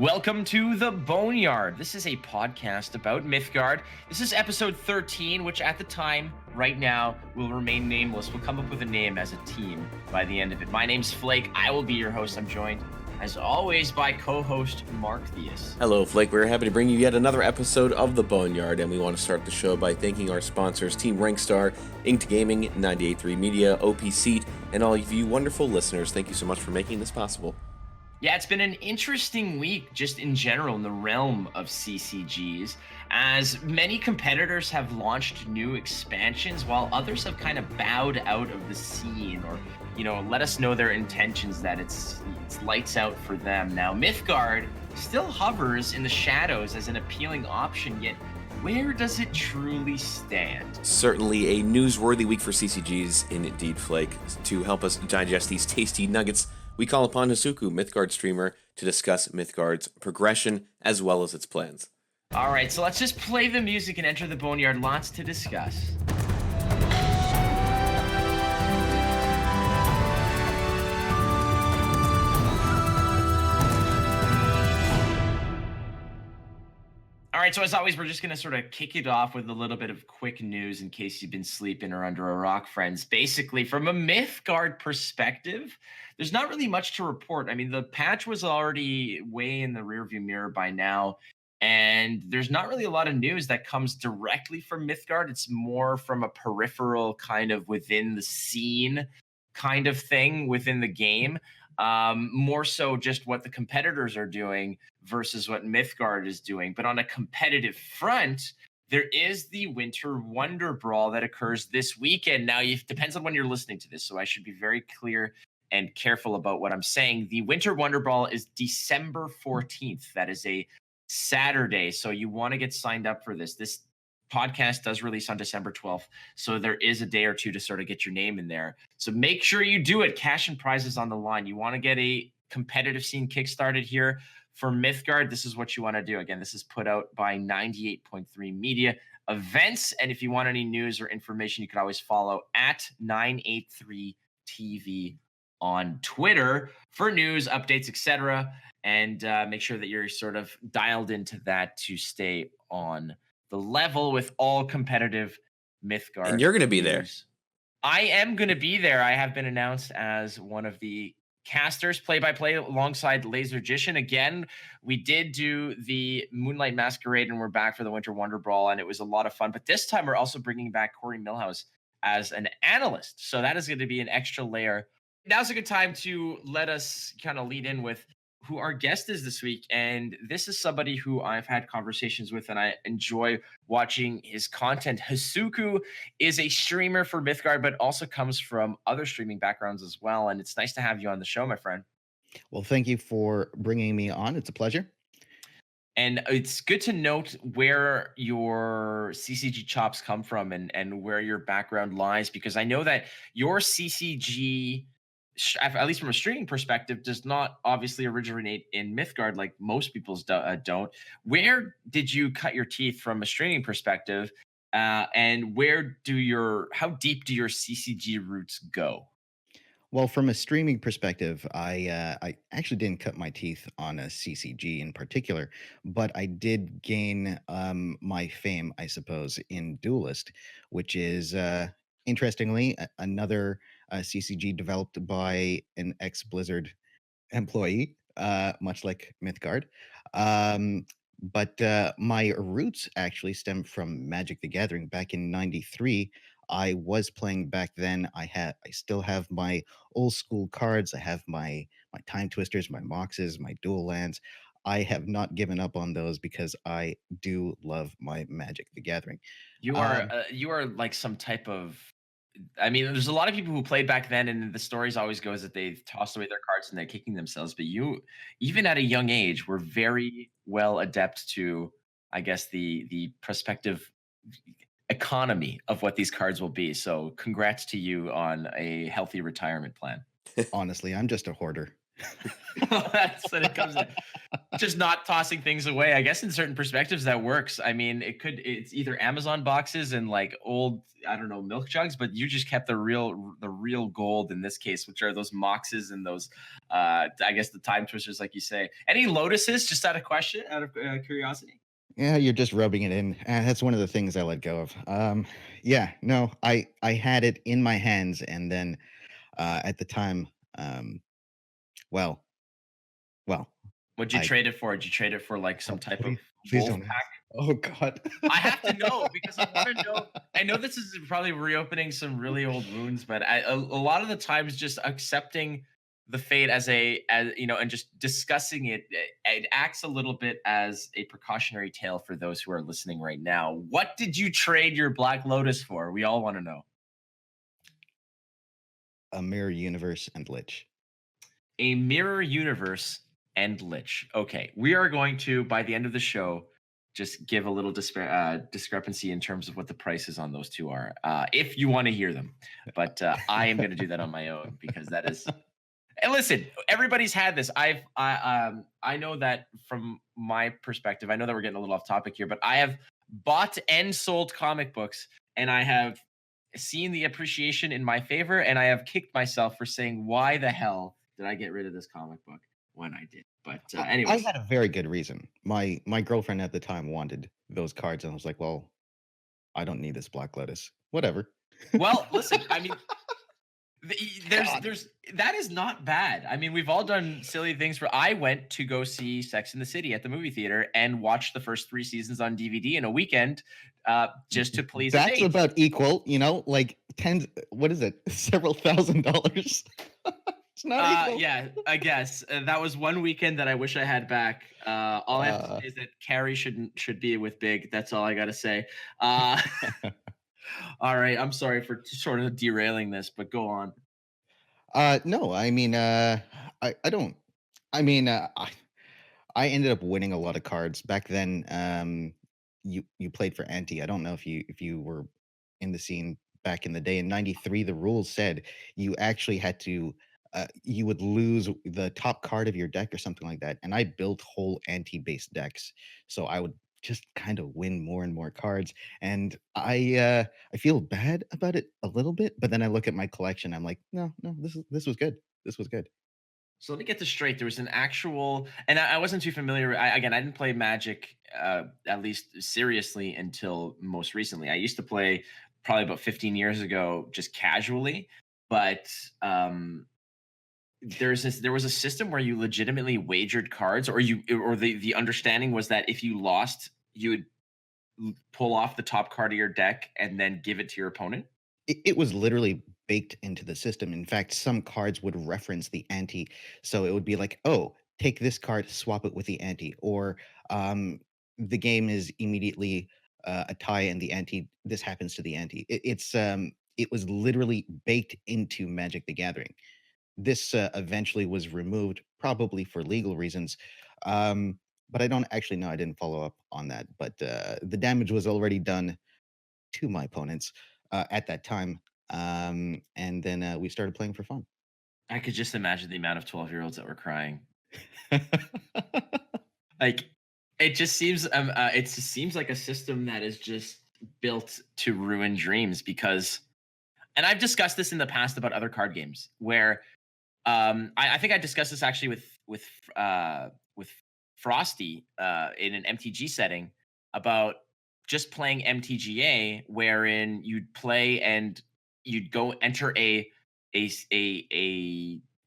Welcome to the Boneyard. This is a podcast about Mythgard. This is episode 13, which at the time, right now, will remain nameless. We'll come up with a name as a team by the end of it. My name's Flake. I will be your host. I'm joined, as always, by co-host Markthius. Hello, Flake. We're happy to bring you yet another episode of the Boneyard, and we want to start the show by thanking our sponsors, Team Rankstar, Inked Gaming, 98.3 Media, OP Seat, and all of you wonderful listeners. Thank you so much for making this possible. Yeah, it's been an interesting week just in general in the realm of CCGs, as many competitors have launched new expansions while others have kind of bowed out of the scene or, let us know their intentions that it's lights out for them. Now, Mythgard still hovers in the shadows as an appealing option, yet where does it truly stand? Certainly a newsworthy week for CCGs, indeed, Flake. To help us digest these tasty nuggets, we call upon Hsuku, Mythgard streamer, to discuss Mythgard's progression as well as its plans. All right, so let's just play the music and enter the Boneyard. Lots to discuss. All right, so as always, we're just going to sort of kick it off with a little bit of quick news in case you've been sleeping or under a rock, friends. Basically, from a Mythgard perspective, there's not really much to report. I mean, the patch was already way in the rearview mirror by now, and there's not really a lot of news that comes directly from Mythgard. It's more from a peripheral kind of within the scene kind of thing within the game. More so just what the competitors are doing versus what Mythgard is doing. But on a competitive front, there is the Winter Wonder Brawl that occurs this weekend. Now, it depends on when you're listening to this, so I should be very clear and careful about what I'm saying. The Winter Wonder Brawl is December 14th. That is a Saturday, so you want to get signed up for this. This podcast does release on December 12th, so there is a day or two to sort of get your name in there. So make sure you do it. Cash and prizes on the line. You want to get a competitive scene kickstarted here for Mythgard. This is what you want to do. Again, this is put out by 98.3 Media Events, and if you want any news or information, you can always follow at 983 TV on Twitter for news, updates, etc. And make sure that you're sort of dialed into that to stay on the level with all competitive Mythgard. And you're going to be there. I am going to be there. I have been announced as one of the casters, play-by-play alongside Lasergician. Again, we did do the Moonlight Masquerade, and we're back for the Winter Wonder Brawl, and it was a lot of fun. But this time, we're also bringing back Corey Milhouse as an analyst. So that is going to be an extra layer. Now's a good time to let us kind of lead in with who our guest is this week. And this is somebody who I've had conversations with and I enjoy watching his content. Hsuku is a streamer for Mythgard, but also comes from other streaming backgrounds as well. And it's nice to have you on the show, my friend. Well, thank you for bringing me on. It's a pleasure. And it's good to note where your CCG chops come from and where your background lies, because I know that your CCG, at least from a streaming perspective, does not obviously originate in Mythgard like most people's don't. Where did you cut your teeth from a streaming perspective, and how deep do your CCG roots go? Well, from a streaming perspective, I actually didn't cut my teeth on a CCG in particular, but I did gain my fame, I suppose, in Duelist, which is interestingly another CCG developed by an ex-Blizzard employee, much like Mythgard. But my roots actually stem from Magic the Gathering. Back in '93, I was playing back then. I still have my old school cards. I have my Time Twisters, my Moxes, my Dual Lands. I have not given up on those because I do love my Magic the Gathering. You are like some type of, I mean, there's a lot of people who played back then, and the stories always goes that they've tossed away their cards and they're kicking themselves. But you, even at a young age, were very well adept to, I guess, the prospective economy of what these cards will be. So congrats to you on a healthy retirement plan. Honestly, I'm just a hoarder. That's what it comes to. just not tossing things away. I guess in certain perspectives that works. I mean, it's either Amazon boxes and like old, I don't know, milk jugs, but you just kept the real gold in this case, which are those moxes and those I guess the time twisters, like you say. Any lotuses, just out of question, out of curiosity? Yeah, you're just rubbing it in. That's one of the things I let go of. Yeah, no, I had it in my hands, and then at the time, um, well, well, What'd you I trade it for? Did you trade it for like some oh, type of please wolf don't pack? ask. Oh God. I have to know because I want to know. I know this is probably reopening some really old wounds, but a lot of the times, just accepting the fate as and just discussing it, it acts a little bit as a precautionary tale for those who are listening right now. What did you trade your Black Lotus for? We all want to know. A mirror universe and lich. A mirror universe and lich. Okay, we are going to, by the end of the show, just give a little discrepancy in terms of what the prices on those two are, if you want to hear them. But I am going to do that on my own because that is. And listen, everybody's had this. I know that from my perspective. I know that we're getting a little off topic here, but I have bought and sold comic books, and I have seen the appreciation in my favor, and I have kicked myself for saying, "Why the hell did I get rid of this comic book when I did?" But I anyways, had a very good reason. My girlfriend at the time wanted those cards, and I was like, "Well, I don't need this Black Lotus. Whatever." well, listen. I mean, there's God. there's that is not bad. I mean, we've all done silly things. For I went to go see Sex in the City at the movie theater and watched the first 3 seasons on DVD in a weekend, just to please a That's date. about equal, like tens. What is it? Several $1,000s. It's not equal. Yeah, I guess that was one weekend that I wish I had back. All I have to Uh, say is that Carrie should be with Big. That's all I got to say. Uh, all right, I'm sorry for sort of derailing this, but go on. no, I mean, I don't. I mean, I ended up winning a lot of cards back then. You played for Anti. I don't know if you were in the scene back in the day. In '93, the rules said you actually had to. You would lose the top card of your deck or something like that. And I built whole anti-based decks, so I would just kind of win more and more cards. And I feel bad about it a little bit, but then I look at my collection. I'm like, no, no, this was good. This was good. So let me get this straight. There was an actual, and I wasn't too familiar. Again, I didn't play Magic, at least seriously, until most recently. I used to play probably about 15 years ago, just casually. But there was a system where you legitimately wagered cards, or the understanding was that if you lost, you would pull off the top card of your deck and then give it to your opponent. It was literally baked into the system. In fact, some cards would reference the ante, so it would be like, "Oh, take this card, swap it with the ante," or the game is immediately a tie, and the ante. This happens to the ante. It was literally baked into Magic: The Gathering. This eventually was removed, probably for legal reasons. But I don't actually know. I didn't follow up on that. But the damage was already done to my opponents at that time. And then we started playing for fun. I could just imagine the amount of 12-year-olds that were crying. Like, it just seems like a system that is just built to ruin dreams. Because, and I've discussed this in the past about other card games where, I think I discussed this actually with Frosty, in an MTG setting, about just playing MTGA, wherein you'd play and you'd go enter a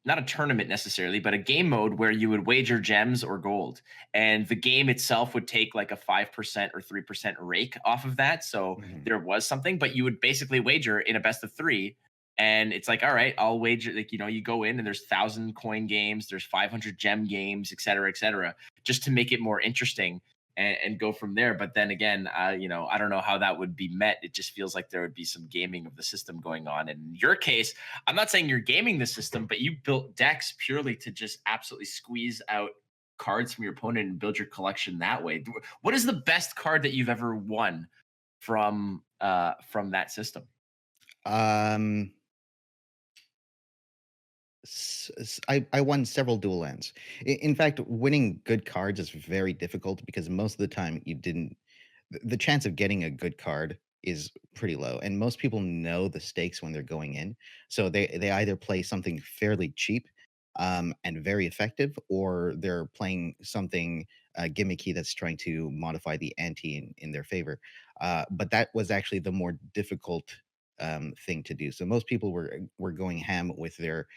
not a tournament necessarily, but a game mode where you would wager gems or gold, and the game itself would take like a 5% or 3% rake off of that. So Mhm. there was something, but you would basically wager in a best of three. And it's like, all right, I'll wager. Like, you go in and there's 1,000 coin games, there's 500 gem games, et cetera, just to make it more interesting, and go from there. But then again, I don't know how that would be met. It just feels like there would be some gaming of the system going on. And in your case, I'm not saying you're gaming the system, but you built decks purely to just absolutely squeeze out cards from your opponent and build your collection that way. What is the best card that you've ever won from that system? Um, I won several dual lands. In fact, winning good cards is very difficult because most of the time you didn't. The chance of getting a good card is pretty low, and most people know the stakes when they're going in. So they either play something fairly cheap and very effective, or they're playing something gimmicky that's trying to modify the ante in their favor. But that was actually the more difficult thing to do. So most people were going ham with their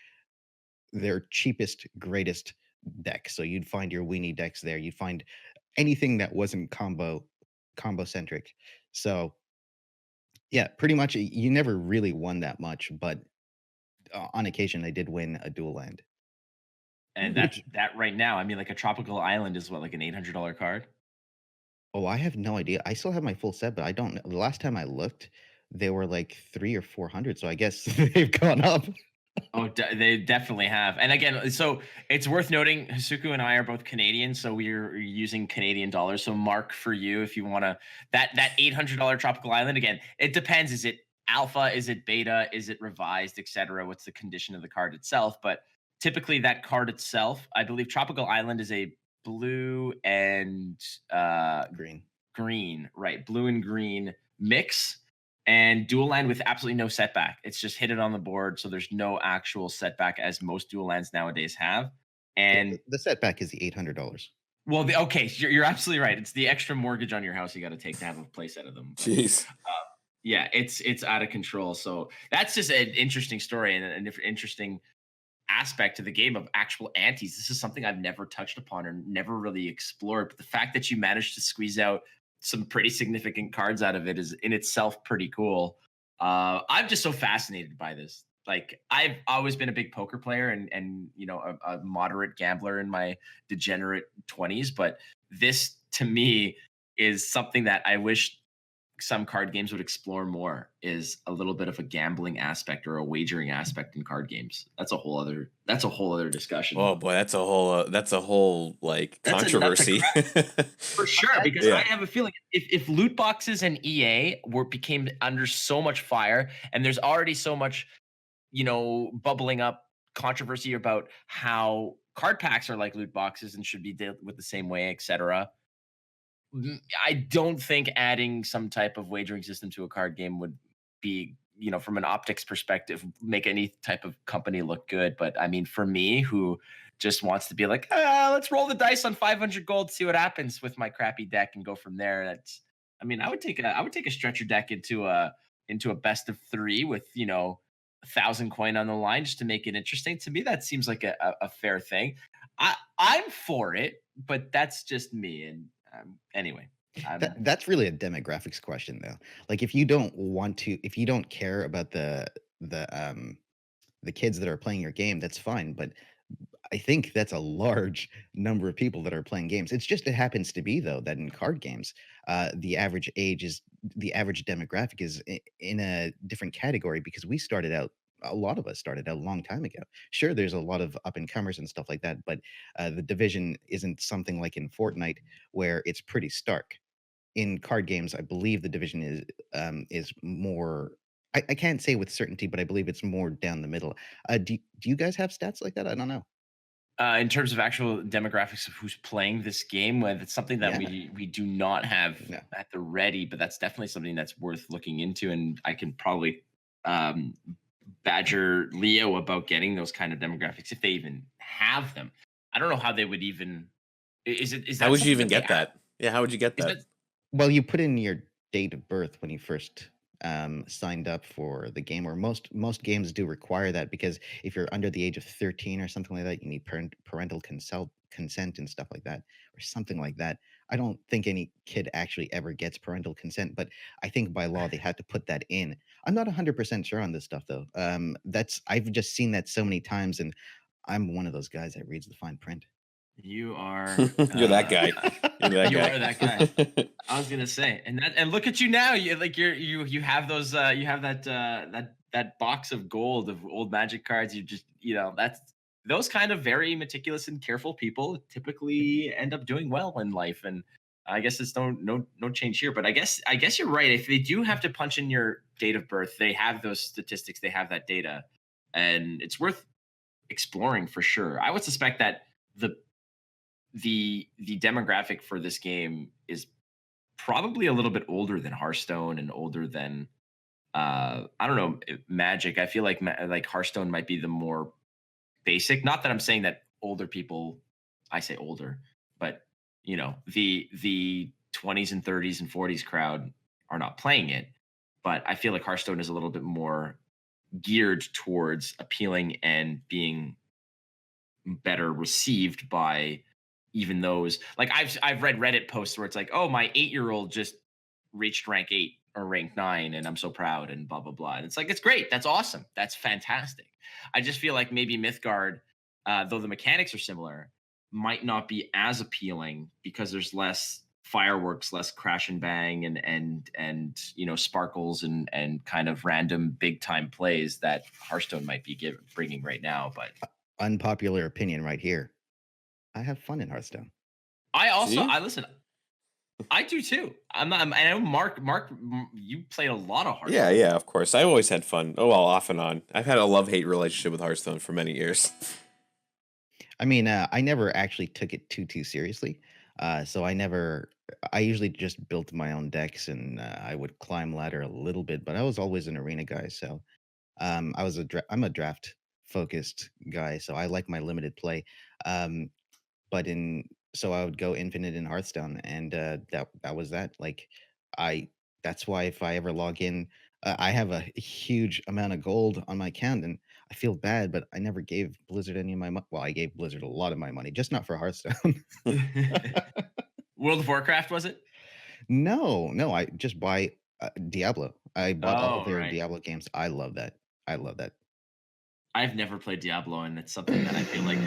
cheapest, greatest deck. So you'd find your weenie decks there. You'd find anything that wasn't combo centric. So yeah, pretty much you never really won that much, but on occasion I did win a dual land. And Which that right now, I mean, like a tropical island is what, like an $800 card? oh, I have no idea. I still have my full set, but I don't know. The last time I looked, they were like 3 or 400. So I guess they've gone up. Oh, they definitely have. And again, so it's worth noting, Hsuku and I are both Canadian, so we're using Canadian dollars. So Mark, for you, if you want to, that $800 tropical island, again, it depends. Is it alpha? Is it beta? Is it revised, etc.? What's the condition of the card itself? But typically, that card itself, I believe, tropical island is a blue and Green. green, right? Blue and green mix, and dual land with absolutely no setback. It's just hit it on the board, so there's no actual setback as most dual lands nowadays have. Yeah, And the setback is the $800. well, okay, so you're absolutely right. It's the extra mortgage on your house you got to take to have a playset of them. But Jeez. yeah, it's out of control. So that's just an interesting story and an interesting aspect to the game of actual antes. This is something I've never touched upon or never really explored. But the fact that you managed to squeeze out some pretty significant cards out of it is in itself pretty cool. I'm just so fascinated by this. Like I've always been a big poker player and you know a moderate gambler in my degenerate 20s, but this to me is something that I wish some card games would explore more, is a little bit of a gambling aspect or a wagering aspect in card games. That's a whole other discussion. Oh boy, that's a whole like That's a controversy. for sure, because I Yeah. have a feeling if loot boxes and EA were became under so much fire, and there's already so much, bubbling up controversy about how card packs are like loot boxes and should be dealt with the same way, etc. I don't think adding some type of wagering system to a card game would be, from an optics perspective, make any type of company look good. But I mean, for me, who just wants to be like, let's roll the dice on 500 gold, see what happens with my crappy deck, and go from there. I mean, I would take a stretcher deck into a best of three with 1,000 coin on the line just to make it interesting. To me, that seems like a fair thing. I'm for it, but that's just me. And anyway, That's really a demographics question, though. Like, if you don't care about the the kids that are playing your game, that's fine. But I think that's a large number of people that are playing games. It happens to be though that in card games, the average demographic is in a different category because a lot of us started out a long time ago. Sure, there's a lot of up and comers and stuff like that, but the division isn't something like in Fortnite where it's pretty stark. In card games, I believe the division is more. I can't say with certainty, but I believe it's more down the middle. Do you guys have stats like that? I don't know. in terms of actual demographics of who's playing this game, it's something that Yeah. we do not have No. at the ready, but that's definitely something that's worth looking into, and I can probably um, badger Leo about getting those kind of demographics if they even have them. I don't know how they would even. Is How that would you something even that they get have? that? Yeah, how would you get Is that? that Well, you put in your date of birth when you first signed up for the game, or most games do require that because if you're under the age of 13 or something like that, you need parental consent and stuff like that, or something like that. I don't think any kid actually ever gets parental consent, but I think by law they had to put that in. I'm not 100% sure on this stuff though. That's I've just seen that so many times, and I'm one of those guys that reads the fine print. you are? You're that guy. You're that You guy. are that guy. I was gonna say, and look at you now. You have those you have that box of gold of old Magic cards. You just that's those kind of very meticulous and careful people typically end up doing well in life. And I guess it's no change here. But I guess you're right. If they do have to punch in your date of birth, they have those statistics. They have that data, and it's worth exploring for sure. I would suspect that the the demographic for this game is probably a little bit older than Hearthstone and older than I don't know, Magic. I feel like like Hearthstone might be the more basic. Not that I'm saying that older people, I say older, but the 20s and 30s and 40s crowd are not playing it. But I feel like Hearthstone is a little bit more geared towards appealing and being better received by even those. Like I've read Reddit posts where it's like, oh, my 8-year-old just reached rank 8 or rank 9 and I'm so proud and blah blah blah. And it's like, it's great, that's awesome, that's fantastic. I just feel like maybe Mythgard, though the mechanics are similar, might not be as appealing because there's less fireworks, less crash and bang and sparkles and kind of random big time plays that Hearthstone might be bringing right now. But Unpopular opinion right here. I have fun in Hearthstone. I also See? I listen. I do too. I know Mark, you played a lot of Hearthstone. Yeah, yeah, of course. I always had fun. Oh well, off and on. I've had a love-hate relationship with Hearthstone for many years. I mean, I never actually took it too seriously. So I usually just built my own decks and I would climb ladder a little bit, but I was always an arena guy. So I'm a draft focused guy. So I like my limited play. Um, but in so I would go infinite in Hearthstone, and that was that. Like I that's why if I ever log in, I have a huge amount of gold on my account, and I feel bad, but I never gave Blizzard any of my money. Well, I gave Blizzard a lot of my money, just not for Hearthstone. World of Warcraft, was it? No, I just buy Diablo. I bought all Oh, their right. Diablo games. I love that. I love that. I've never played Diablo, and it's something that I feel like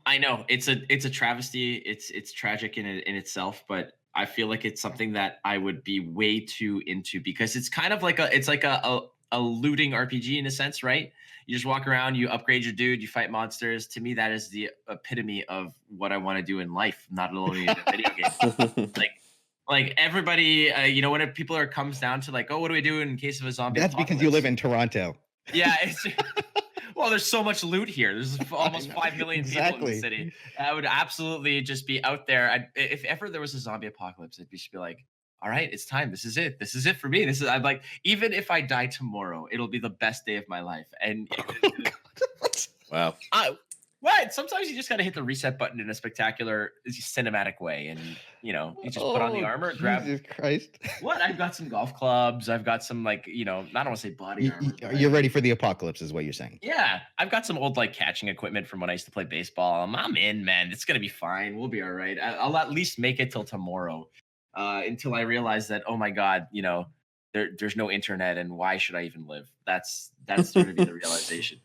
I know it's a travesty. It's tragic in itself, but I feel like it's something that I would be way too into because it's kind of like a looting RPG in a sense, right? You just walk around, you upgrade your dude, you fight monsters. To me, that is the epitome of what I want to do in life, not only in a video game. Like like everybody, when people comes down to like, oh, what do we do in case of a zombie That's because you live apocalypse? in Toronto. Yeah, it's well, there's so much loot here. There's I almost know. 5 million people in the Exactly. city. I would absolutely just be out there. If ever there was a zombie apocalypse, I'd just be like, all right, it's time. This is it. This is it for me. I'm like, even if I die tomorrow, it'll be the best day of my life. And Wow. what? Sometimes you just got to hit the reset button in a spectacular cinematic way. And, you just put on the Oh, armor, grab Jesus Christ. what? I've got some golf clubs. I've got some, like, I don't want to say body armor, but You're ready for the apocalypse, is what you're saying. yeah, I've got some old like catching equipment from when I used to play baseball. I'm in, man. It's gonna be fine. We'll be all right. I'll at least make it till tomorrow, until I realize that oh my god, there's no internet, and why should I even live? That's going to be the realization.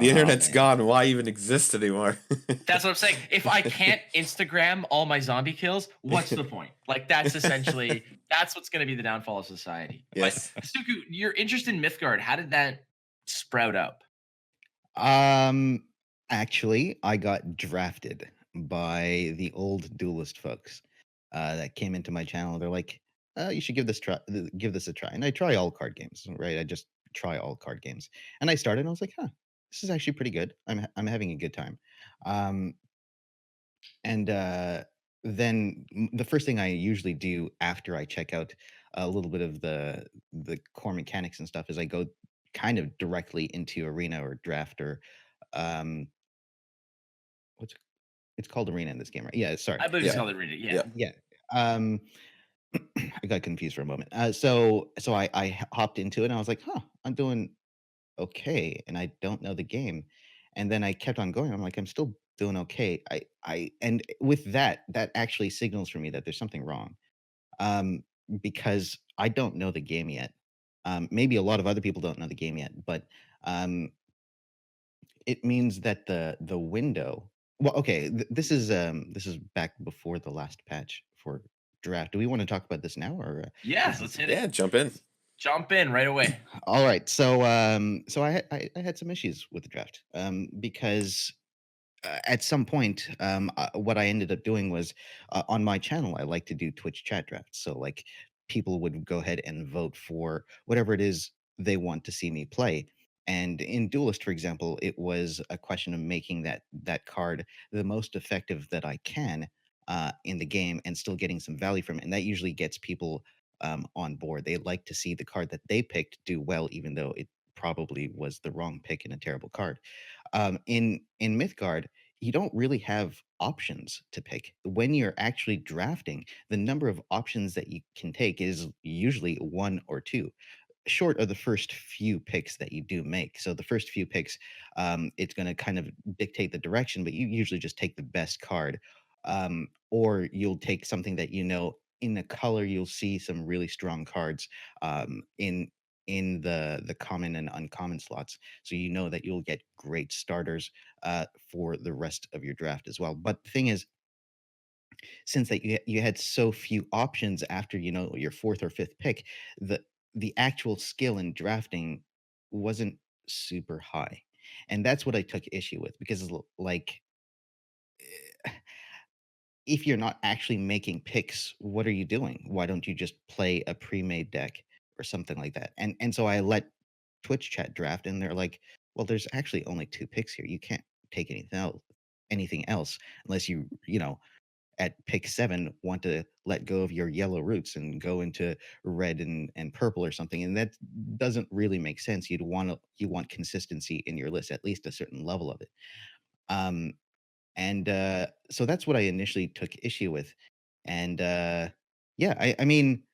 The Oh, internet's man. gone. Why even exist anymore? That's what I'm saying. If I can't Instagram all my zombie kills, what's the point? Like that's what's going to be the downfall of society. Yes. But Hsuku, your interest in Mythgard, how did that sprout up? Um, Actually, I got drafted by the old duelist folks that came into my channel. They're like, "You should give this a try." And I try all card games, right? I just try all card games, and I started. And I was like, "Huh, this is actually pretty good. I'm having a good time." Um, and then the first thing I usually do after I check out a little bit of the core mechanics and stuff is I go kind of directly into arena or draft or um what's it's called arena in this game, right? Yeah, sorry. I believe it's Yeah. called it. Read it. Yeah. Yeah. Yeah. Um I got confused for a moment. So I hopped into it and I was like, huh, I'm doing okay, and I don't know the game. And then I kept on going. I'm like, I'm still doing okay. I and with that actually signals for me that there's something wrong. Um, because I don't know the game yet. Maybe a lot of other people don't know the game yet, but um, it means that the window. Well, okay, this is back before the last patch for draft. Do we want to talk about this now, or Yes, let's hit it. Yeah, jump in. Jump in right away. all right? So I had some issues with the draft because at some point, what I ended up doing was on my channel, I like to do Twitch chat drafts. So, like, people would go ahead and vote for whatever it is they want to see me play. And in Duelist, for example, it was a question of making that card the most effective that I can in the game and still getting some value from it. And that usually gets people on board. They like to see the card that they picked do well, even though it probably was the wrong pick and a terrible card. In Mythgard, you don't really have options to pick. When you're actually drafting, the number of options that you can take is usually one or two, short of the first few picks that you do make. So the first few picks, it's going to kind of dictate the direction, but you usually just take the best card, or you'll take something that in a color you'll see some really strong cards in the common and uncommon slots. So you know that you'll get great starters for the rest of your draft as well. But the thing is, since that you had so few options after your fourth or fifth pick, the the actual skill in drafting wasn't super high, and that's what I took issue with because like if you're not actually making picks, what are you doing? Why don't you just play a pre-made deck or something like that? And so I let Twitch chat draft, and they're like, well, there's actually only two picks here. You can't take anything else unless you at pick 7 want to let go of your yellow roots and go into red and purple or something, and that doesn't really make sense. You want consistency in your list, at least a certain level of it. Um and so that's what I initially took issue with. And yeah, I mean,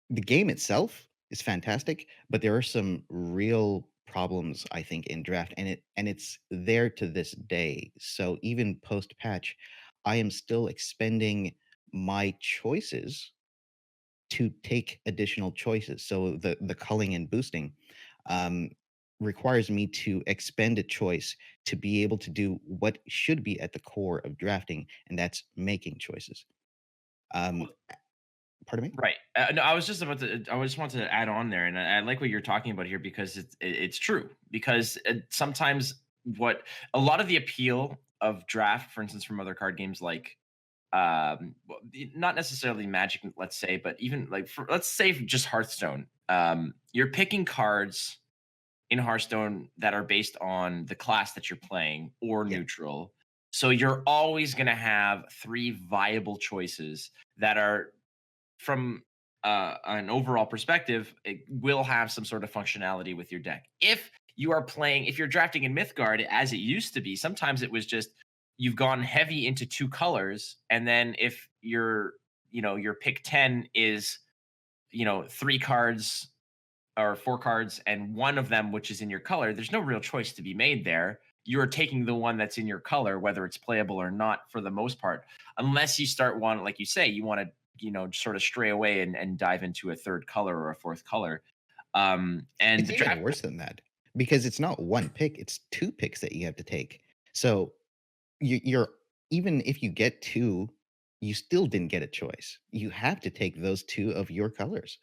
the game itself is fantastic, but there are some real problems, I think, in draft, and it's there to this day. So even post patch, I am still expending my choices to take additional choices. So the culling and boosting um, requires me to expend a choice to be able to do what should be at the core of drafting, and that's making choices. Um, Pardon me? Right. No, I was just about to. I just want to add on there, and I like what you're talking about here because it's true. Because sometimes what a lot of the appeal of draft, for instance, from other card games like not necessarily Magic, let's say, but even like let's say just Hearthstone. You're picking cards in Hearthstone that are based on the class that you're playing or Yeah. neutral. So you're always going to have three viable choices that are from an overall perspective, it will have some sort of functionality with your deck. If you're drafting in Mythgard as it used to be, sometimes it was just you've gone heavy into two colors, and then if your pick 10 is three cards or four cards, and one of them which is in your color, there's no real choice to be made there. You're taking the one that's in your color, whether it's playable or not, for the most part, unless you start one, like you say, you want to sort of stray away and dive into a third color or a fourth color. And It's the even draft, worse than that because it's not one pick, it's two picks that you have to take. So you're even if you get two, you still didn't get a choice. You have to take those two of your colors.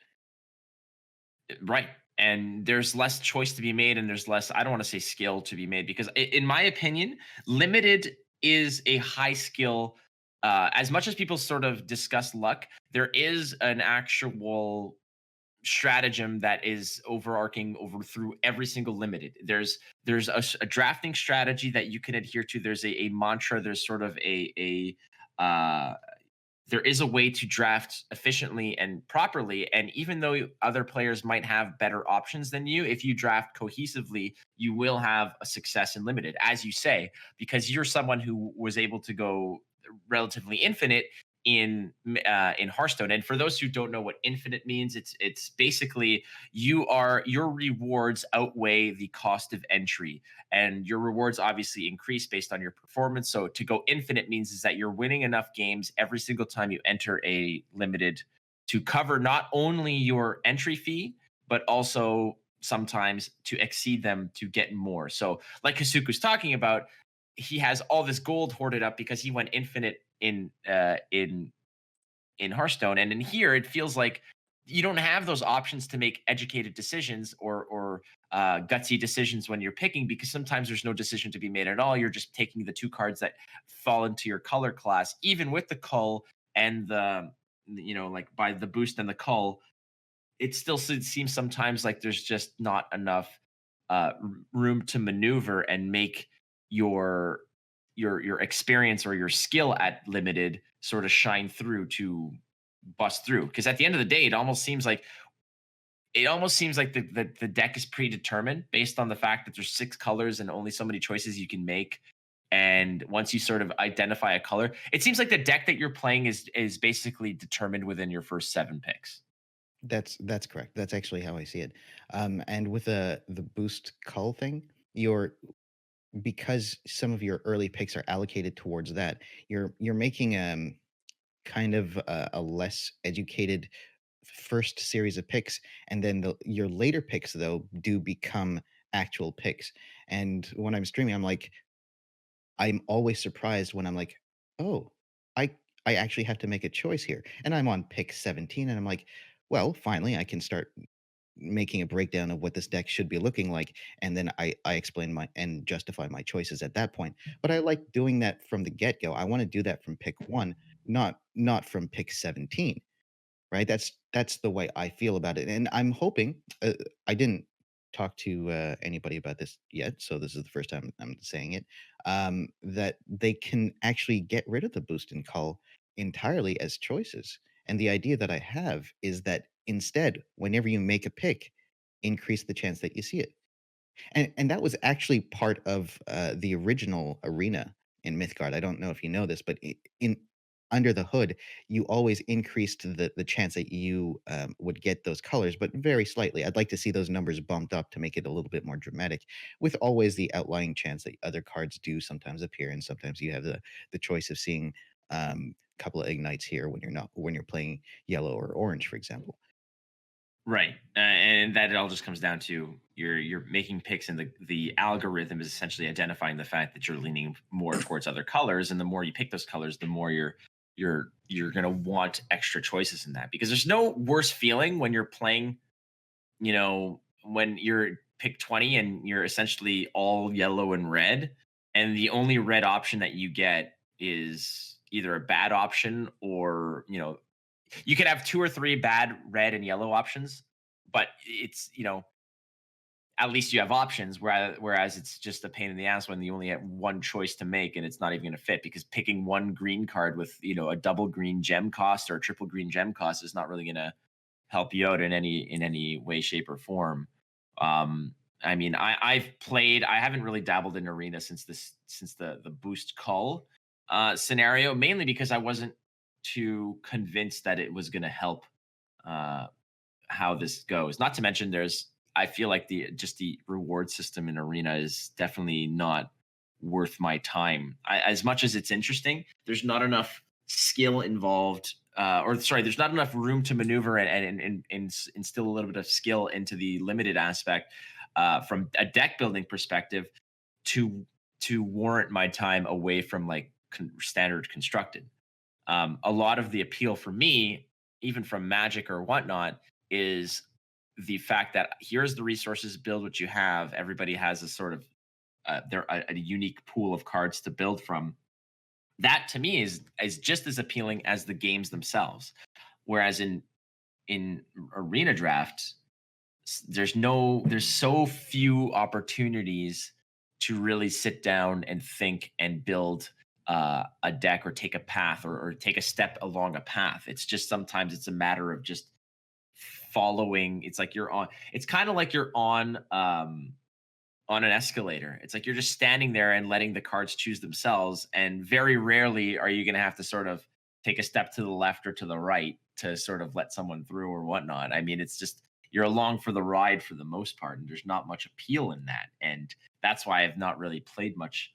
right, and there's less choice to be made, and there's less, I don't want to say skill to be made, because in my opinion, limited is a high skill. As much as people sort of discuss luck, there is an actual stratagem that is overarching over through every single limited. There's a drafting strategy that you can adhere to. There's a mantra. There's sort of there is a way to draft efficiently and properly. And even though other players might have better options than you, if you draft cohesively, you will have a success in limited, as you say, because you're someone who was able to go relatively infinite in Hearthstone. And for those who don't know what infinite means, it's basically your rewards outweigh the cost of entry, and your rewards obviously increase based on your performance. So to go infinite means is that you're winning enough games every single time you enter a limited to cover not only your entry fee but also sometimes to exceed them to get more. So like Hsuku's talking about, he has all this gold hoarded up because he went infinite in Hearthstone, and in here it feels like you don't have those options to make educated decisions or gutsy decisions when you're picking, because sometimes there's no decision to be made at all. You're just taking the two cards that fall into your color class, even with the cull and the like by the boost and the cull. It still seems sometimes like there's just not enough room to maneuver and make your your experience or your skill at limited sort of shine through to bust through. Because at the end of the day, it almost seems like the deck is predetermined based on the fact that there's 6 colors and only so many choices you can make. And once you sort of identify a color, it seems like the deck that you're playing is basically determined within your first 7 picks. That's correct. That's actually how I see it. And with the boost cull thing, you're because some of your early picks are allocated towards that, you're making kind of a less educated first series of picks, and then your later picks though do become actual picks. And when I'm streaming, I'm always surprised when I'm like, oh, I I actually have to make a choice here, and I'm on pick 17, and I'm like, well, finally I can start making a breakdown of what this deck should be looking like, and then I explain my and justify my choices at that point. But I like doing that from the get-go. I want to do that from pick 1, not from pick 17, right? That's the way I feel about it, and I'm hoping. I didn't talk to anybody about this yet, so this is the first time I'm saying it. That they can actually get rid of the boost and cull entirely as choices. And the idea that I have is that instead, whenever you make a pick, increase the chance that you see it. And that was actually part of the original arena in Mythgard. I don't know if you know this, but in under the hood, you always increased the chance that you would get those colors, but very slightly. I'd like to see those numbers bumped up to make it a little bit more dramatic, with always the outlying chance that other cards do sometimes appear, and sometimes you have the choice of seeing a couple of ignites here when you're playing yellow or orange, for example. Right, and that it all just comes down to you're making picks, and the algorithm is essentially identifying the fact that you're leaning more towards other colors, and the more you pick those colors, the more you're going to want extra choices in that, because there's no worse feeling when you're playing, when you're pick 20 and you're essentially all yellow and red, and the only red option that you get is either a bad option, or you could have 2 or 3 bad red and yellow options, but it's, at least you have options. Whereas it's just a pain in the ass when you only have one choice to make, and it's not even going to fit, because picking one green card with a double green gem cost or a triple green gem cost is not really going to help you out in any way, shape, or form. I mean, I haven't really dabbled in arena since the boost cull scenario, mainly because I wasn't too convinced that it was going to help uh, how this goes. Not to mention, I feel like the reward system in arena is definitely not worth my time. As much as it's interesting, there's not enough skill involved, or sorry, there's not enough room to maneuver and instill a little bit of skill into the limited aspect from a deck building perspective to warrant my time away from like standard constructed. A lot of the appeal for me, even from Magic or whatnot, is the fact that here's the resources, build what you have. Everybody has a sort of a unique pool of cards to build from. That to me is just as appealing as the games themselves. Whereas in arena draft, there's so few opportunities to really sit down and think and build a deck, or take a path, or take a step along a path. It's just sometimes it's a matter of just following. It's kind of like you're on an escalator. It's like you're just standing there and letting the cards choose themselves, and very rarely are you going to have to sort of take a step to the left or to the right to sort of let someone through or whatnot. I mean, it's just you're along for the ride for the most part, and there's not much appeal in that. And that's why I've not really played much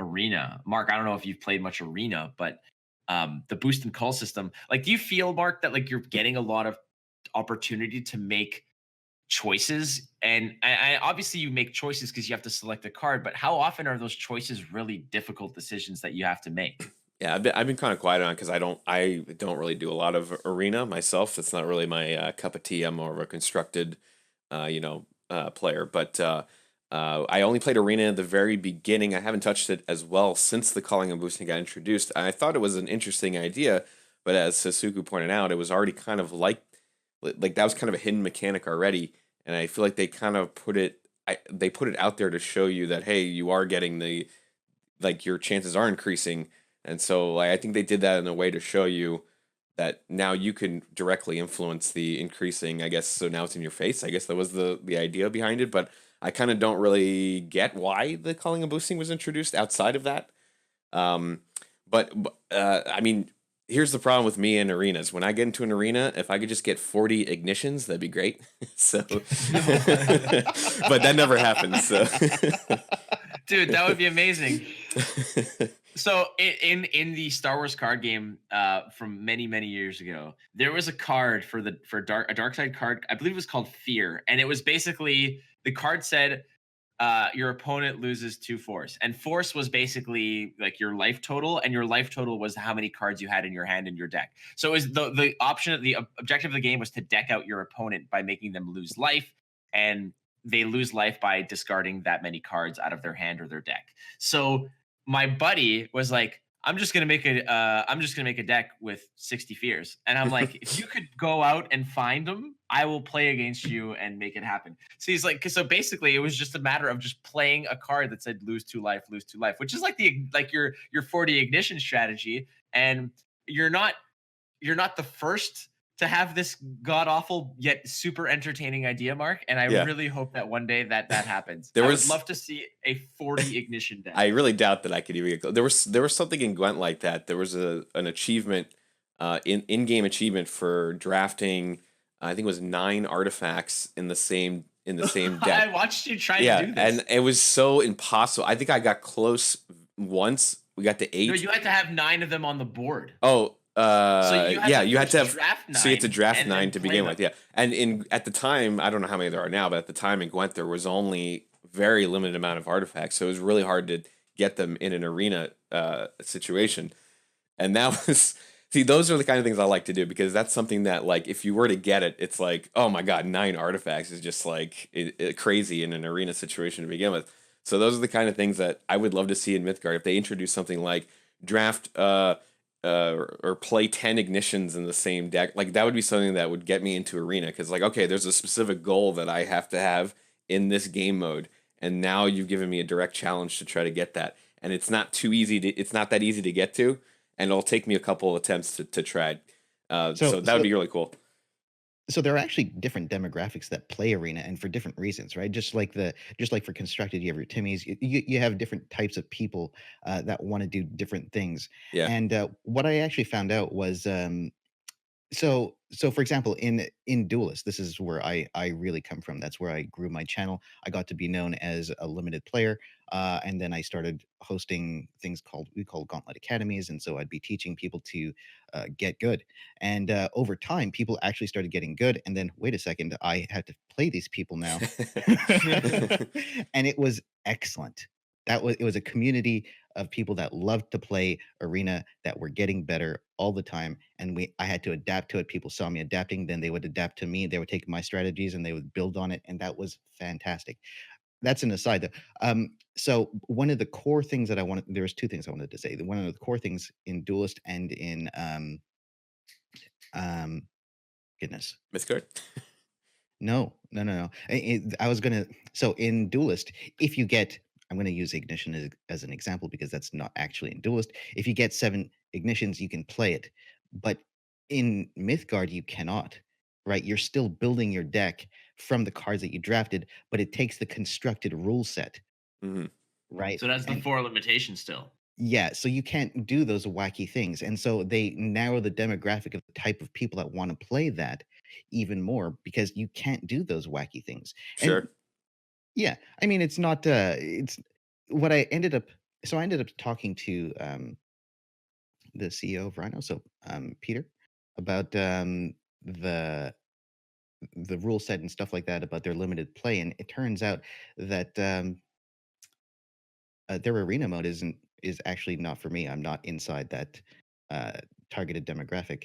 arena. Mark, I don't know if you've played much arena, but the boost and call system, like, do you feel, Mark, that like you're getting a lot of opportunity to make choices? And obviously you make choices because you have to select a card, but how often are those choices really difficult decisions that you have to make? Yeah, I've been kind of quiet on because I don't really do a lot of arena myself. That's not really my cup of tea. I'm more of a constructed, player. But I only played arena at the very beginning. I haven't touched it as well since the calling and boosting got introduced. I thought it was an interesting idea, but as Sasuku pointed out, it was already kind of like that was kind of a hidden mechanic already, and I feel like they kind of put it they put it out there to show you that hey, you are getting the like your chances are increasing, and so like I think they did that in a way to show you that now you can directly influence the increasing. I guess so now it's in your face. I guess that was the idea behind it, but I kind of don't really get why the calling and boosting was introduced outside of that. Um, but I mean, here's the problem with me in arenas. When I get into an arena, if I could just get 40 ignitions, that'd be great. So, but that never happens. So, Dude, that would be amazing. So in the Star Wars card game from many years ago, there was a card for a dark side card. I believe it was called Fear, and it was basically the card said your opponent loses 2 force, and force was basically like your life total, and your life total was how many cards you had in your hand in your deck. So it was the option, the objective of the game was to deck out your opponent by making them lose life, and they lose life by discarding that many cards out of their hand or their deck. So my buddy was like, I'm just gonna make a deck with 60 fears. And I'm like, if you could go out and find them, I will play against you and make it happen. So he's like, so basically it was just a matter of just playing a card that said lose 2 life, which is like your 40 ignition strategy. And you're not you're not the first to have this god awful yet super entertaining idea, Mark. And I yeah, really hope that one day that happens. there I would was. love to see a 40 ignition deck. I really doubt that I could even get. There was something in Gwent like that. There was an achievement, in game achievement for drafting. I think it was 9 artifacts in the same I deck. watched you try to Yeah, do this. and it was so impossible. I think I got close once. We got to No, 8. you had to have 9 of them on the board. Oh, So you had yeah, to you had to first have. draft So you had to 9 draft and 9 then to play begin them. with. Yeah, and in at the time, I don't know how many there are now, but at the time in Gwent there was only very limited amount of artifacts, so it was really hard to get them in an arena situation. And that was see, those are the kind of things I like to do because that's something that like if you were to get it, it's like oh my god, 9 artifacts is just like crazy in an arena situation to begin with. So those are the kind of things that I would love to see in Mythgard if they introduce something like draft or play 10 ignitions in the same deck. Like that would be something that would get me into arena because like okay, there's a specific goal that I have to have in this game mode, and now you've given me a direct challenge to try to get that, and it's not too easy to it's not that easy to get to, and it'll take me a couple of attempts to try it. So that would be really cool. So there are actually different demographics that play arena and for different reasons, right? Just like for constructed, you have your Timmies. You have different types of people that want to do different things. Yeah. And what I actually found out was so for example in duelist, this is where I really come from. That's where I grew my channel. I got to be known as a limited player, and then I started hosting things called we call gauntlet academies, and so I'd be teaching people to get good. And over time people actually started getting good, and then wait a second, I had to play these people now. And it was excellent. It was a community of people that loved to play arena, that were getting better all the time, and we I had to adapt to it. People saw me adapting, then they would adapt to me. They would take my strategies and they would build on it, and that was fantastic. That's an aside though. So one of the core things that I wanted, there was two things I wanted to say. One of the core things in duelist and in um goodness, Mythgard. no. I was gonna. So in Duelist, if you get, I'm gonna use Ignition as an example because that's not actually in Duelist. If you get 7 ignitions, you can play it, but in Mythgard you cannot. Right? You're still building your deck from the cards that you drafted, but it takes the constructed rule set. Hmm. Right? So that's the And 4 limitation still. yeah, so you can't do those wacky things. And so they narrow the demographic of the type of people that want to play that even more because you can't do those wacky things. And Sure. yeah, I mean it's not it's what I ended up so I ended up talking to the CEO of Rhino, so Peter, about the the rule set and stuff like that about their limited play, and it turns out that their arena mode is actually not for me. I'm not inside that uh, targeted demographic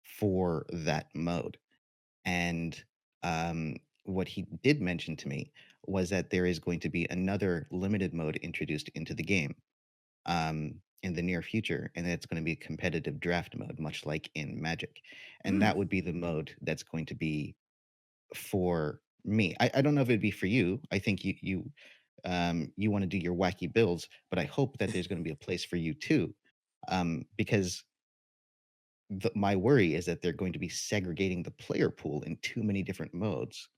for that mode. And what he did mention to me was that there is going to be another limited mode introduced into the game in the near future, and it's going to be a competitive draft mode, much like in Magic. And Mm. that would be the mode that's going to be for me. I don't know if it'd be for you. I think you want to do your wacky builds, but I hope that there's going to be a place for you too, because my worry is that they're going to be segregating the player pool in too many different modes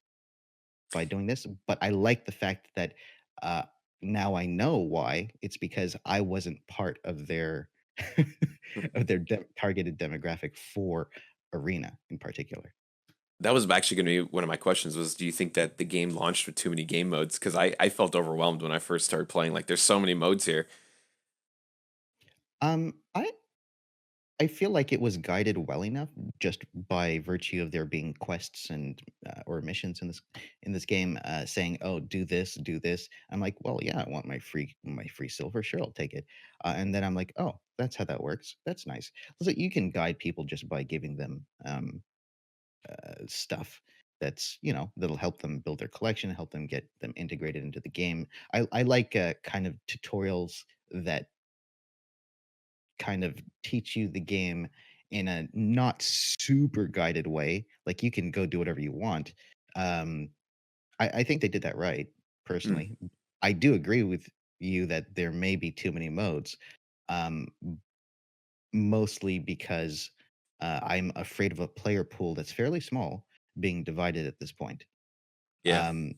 by doing this. But I like the fact that uh, now I know why. It's because I wasn't part of their of their targeted demographic for Arena in particular. That was actually going to be one of my questions was, do you think that the game launched with too many game modes? Because I felt overwhelmed when I first started playing. Like, there's so many modes here. I feel like it was guided well enough just by virtue of there being quests and or missions in this game saying, "Oh, do this, do this." I'm like, "Well, yeah, I want my free silver. Sure, I'll take it." And then I'm like, "Oh, that's how that works. That's nice." So you can guide people just by giving them stuff that's that'll help them build their collection, help them get them integrated into the game. I like kind of tutorials that kind of teach you the game in a not super guided way. Like you can go do whatever you want. Um, I think they did that right, Mm, personally. I do agree with you that there may be too many modes, um, mostly because I'm afraid of a player pool that's fairly small being divided at this point. yeah. Um,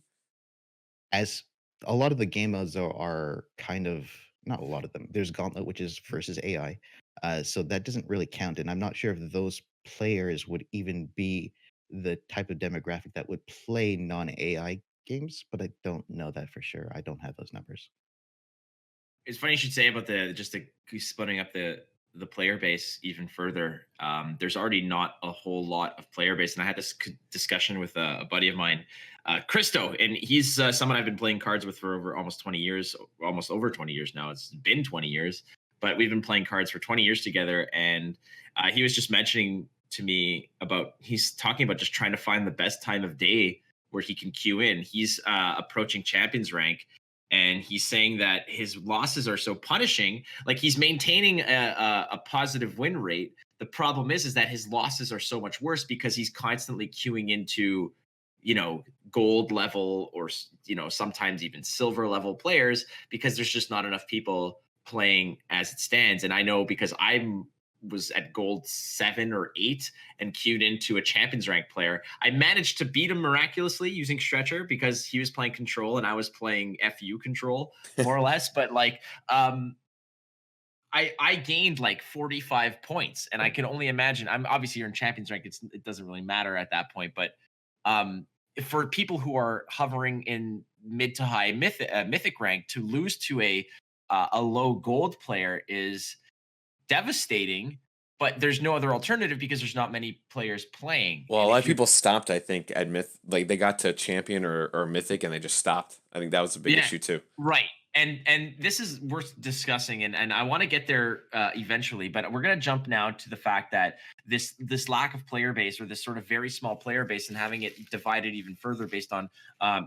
as a lot of the game modes are kind of not a lot of them. There's Gauntlet, which is versus AI, so that doesn't really count. And I'm not sure if those players would even be the type of demographic that would play non-AI games, but I don't know that for sure. I don't have those numbers. It's funny you should say about the just the splitting up the player base even further. There's already not a whole lot of player base, and I had this discussion with a buddy of mine, Christo, and he's someone I've been playing cards with for over almost 20 years, almost over 20 years now. It's been 20 years, but we've been playing cards for 20 years together, and he was just mentioning to me about he's talking about just trying to find the best time of day where he can queue in. He's approaching champions rank, and he's saying that his losses are so punishing. Like he's maintaining a positive win rate. The problem is that his losses are so much worse because he's constantly queuing into, gold level or sometimes even silver level players because there's just not enough people playing as it stands. And I know because I'm was at gold 7 or 8 and queued into a champions rank player. I managed to beat him miraculously using stretcher because he was playing control and I was playing FU control more or less. But like, I gained like 45 points, and I can only imagine. I'm obviously you're in champions rank. It doesn't really matter at that point, but um, for people who are hovering in mid to high mythic rank to lose to a low gold player is devastating, but there's no other alternative because there's not many players playing. Well, a And lot if of you're people stopped, I think, at Myth. Like, they got to Champion or Mythic and they just stopped. I think that was a big yeah, issue, too. right. And this is worth discussing, and I want to get there eventually, but we're going to jump now to the fact that this lack of player base or this sort of very small player base and having it divided even further based on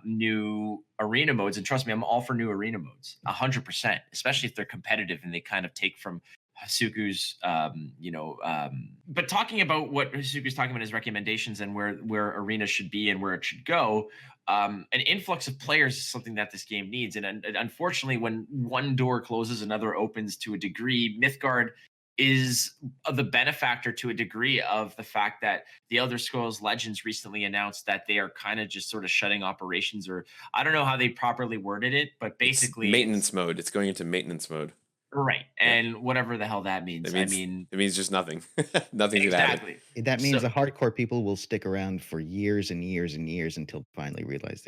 new arena modes. And trust me, I'm all for new arena modes, 100%, especially if they're competitive and they kind of take from Hsuku's, but talking about what Hsuku's talking about his recommendations and where arena should be and where it should go, an influx of players is something that this game needs. And unfortunately, when one door closes, another opens to a degree. Mythgard is the benefactor to a degree of the fact that the Elder Scrolls Legends recently announced that they are kind of just sort of shutting operations, or I don't know how they properly worded it, but It's basically, maintenance mode. It's going into maintenance mode. right. Yeah. And whatever the hell that It means. I means mean, it means just nothing. Nothing's gonna happen. exactly. That means So the hardcore people will stick around for years and years and years until finally realize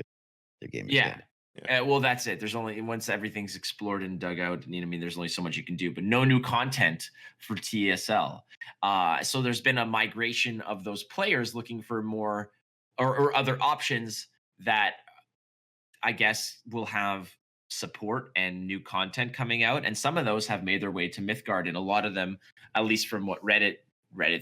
their game is yeah. dead. Yeah. Well, that's it. There's only once everything's explored and dug out. I mean, there's only so much you can do, but no new content for TSL. So there's been a migration of those players looking for more or other options that I guess will have support and new content coming out. And some of those have made their way to Mythgard, and a lot of them, at least from what Reddit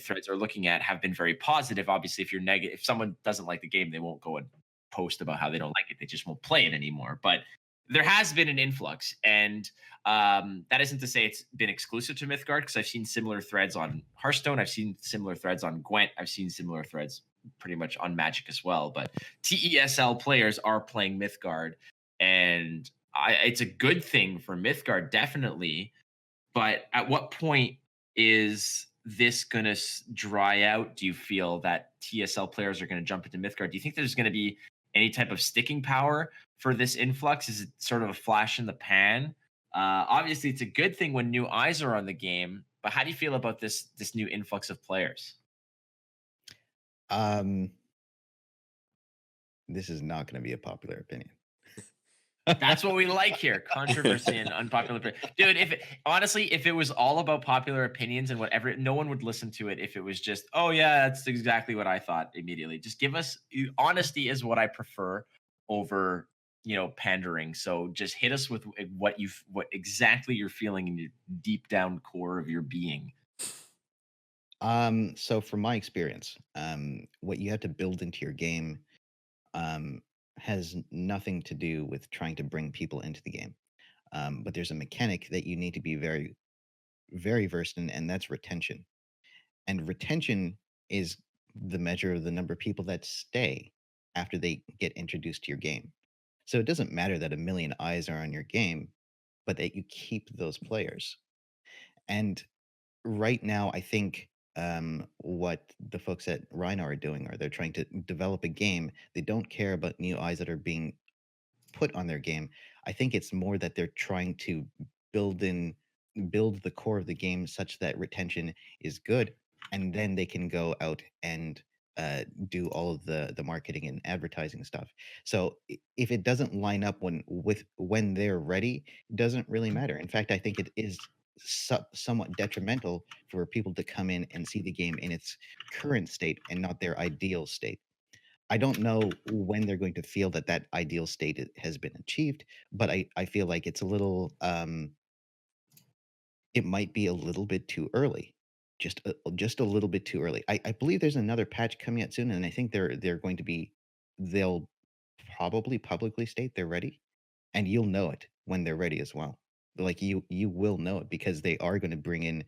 threads are looking at, have been very positive. Obviously, if you're negative, if someone doesn't like the game, they won't go and post about how they don't like it. They just won't play it anymore. But there has been an influx, and that isn't to say it's been exclusive to Mythgard, because I've seen similar threads on Hearthstone. I've seen similar threads on Gwent. I've seen similar threads pretty much on Magic as well. But TESL players are playing Mythgard, and it's a good thing for Mythgard, definitely. But at what point is this going to dry out? Do you feel that TSL players are going to jump into Mythgard? Do you think there's going to be any type of sticking power for this influx? Is it sort of a flash in the pan? Obviously, it's a good thing when new eyes are on the game. But how do you feel about this new influx of players? Um, this is not going to be a popular opinion. That's what we like here: controversy and unpopular. Dude, honestly, if it was all about popular opinions and whatever, no one would listen to it. If it was just, oh yeah, that's exactly what I thought immediately. Just give us honesty is what I prefer over pandering. So just hit us with what exactly you're feeling in your deep down core of your being. So from my experience, what you have to build into your game um, has nothing to do with trying to bring people into the game. But there's a mechanic that you need to be very, very versed in, and that's retention. And retention is the measure of the number of people that stay after they get introduced to your game. So it doesn't matter that a million eyes are on your game, but that you keep those players. And right now, I think what the folks at Rhino are doing are they're trying to develop a game. They don't care about new eyes that are being put on their game. I think it's more that they're trying to build in build the core of the game such that retention is good, and then they can go out and do all of the marketing and advertising stuff. So if it doesn't line up when they're ready, it doesn't really matter. In fact, I think it is somewhat detrimental for people to come in and see the game in its current state and not their ideal state. I don't know when they're going to feel that that ideal state has been achieved, but I feel like it's a little it might be a little bit too early. Just a little bit too early. I believe there's another patch coming out soon, and I think they're going to be they'll probably publicly state they're ready, and you'll know it when they're ready as well. Like you will know it because they are going to bring in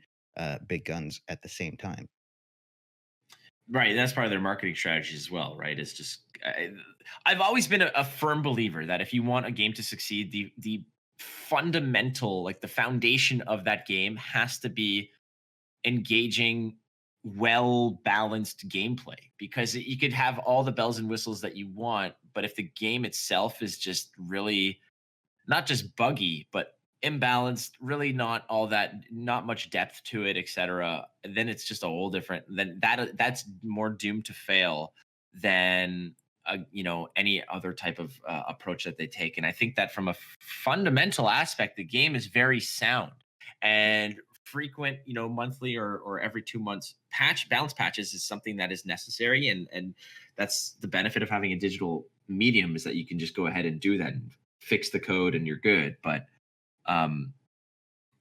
big guns at the same time. Right, that's part of their marketing strategy as well, right? It's just I've always been a firm believer that if you want a game to succeed, the fundamental, like the foundation of that game has to be engaging, well balanced gameplay. Because you could have all the bells and whistles that you want, but if the game itself is just really not just buggy, but imbalanced, really not all that, not much depth to it, etc. Then it's just a whole different. Then that's more doomed to fail than any other type of approach that they take. And I think that from a fundamental aspect, the game is very sound and frequent, monthly or every 2 months balance patches is something that is necessary, and that's the benefit of having a digital medium is that you can just go ahead and do that and fix the code and you're good. But um,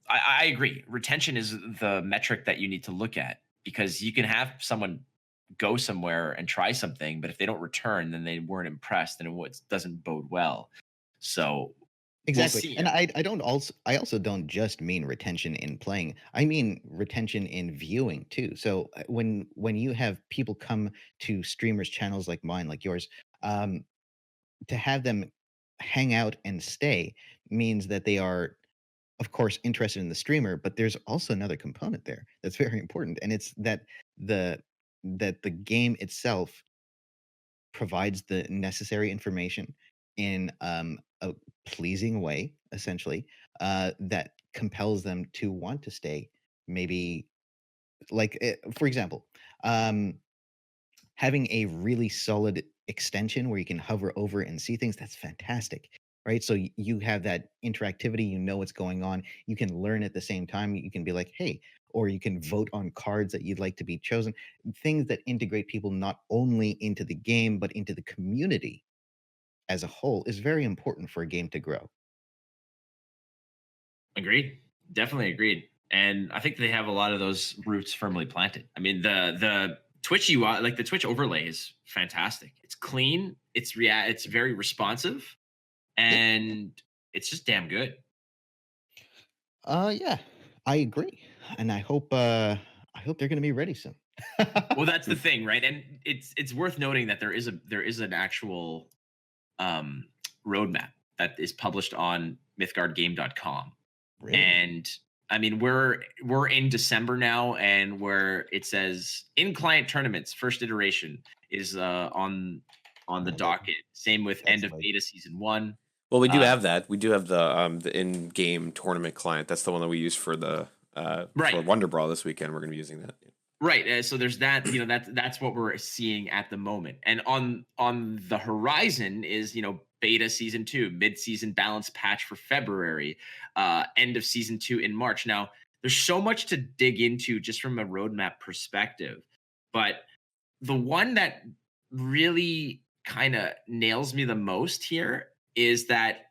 I agree. Retention is the metric that you need to look at because you can have someone go somewhere and try something, but if they don't return, then they weren't impressed, and it doesn't bode well. So we'll Exactly. see. And I also don't just mean retention in playing. I mean retention in viewing too. So when you have people come to streamers channels like mine, like yours, um, to have them hang out and stay means that they are, of course, interested in the streamer, but there's also another component there that's very important, and it's the that the game itself provides the necessary information in a pleasing way, essentially, that compels them to want to stay. Maybe, like, for example, um, having a really solid extension where you can hover over and see things, that's fantastic, right? So you have that interactivity, you know what's going on, you can learn at the same time, you can be like, hey, or you can vote on cards that you'd like to be chosen. Things that integrate people not only into the game but into the community as a whole is very important for a game to grow. Agreed. Definitely agreed. And I think they have a lot of those roots firmly planted. I mean, the Twitch UI, like the Twitch overlay, is fantastic. It's clean. It's very responsive, Yep. and it's just damn good. Yeah, I agree, and I hope they're going to be ready soon. Well, that's the thing, right? And it's worth noting that there is an actual um, roadmap that is published on mythgardgame.com. Really? And I mean, we're in December now, and where it says in client tournaments, first iteration is on the Oh, that, docket. Same with end that's of like beta season one. Well, we do Uh, have that. We do have the in-game tournament client. That's the one that we use right, for Wonder Brawl this weekend. We're going to be using that. right. So there's that. That's what we're seeing at the moment. And on the horizon is beta season two, mid season balance patch for February, end of season two in March. Now there's so much to dig into just from a roadmap perspective, but the one that really kind of nails me the most here is that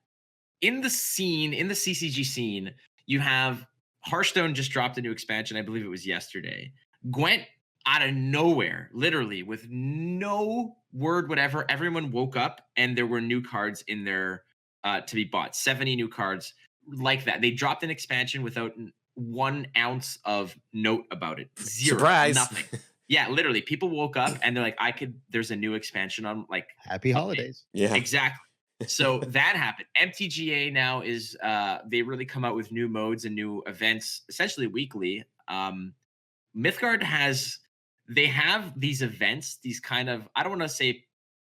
in the CCG scene, you have Hearthstone just dropped a new expansion. I believe it was yesterday. Gwent out of nowhere, literally with no word, whatever. Everyone woke up and there were new cards in there to be bought. 70 new cards like that. They dropped an expansion without 1 ounce of note about it. Zero, Surprise! nothing. Yeah, literally. People woke up and they're like, there's a new expansion on like happy holidays. Yeah. exactly. So that happened. MTGA now is they really come out with new modes and new events essentially weekly. Mythgard they have these events, these kind of, I don't want to say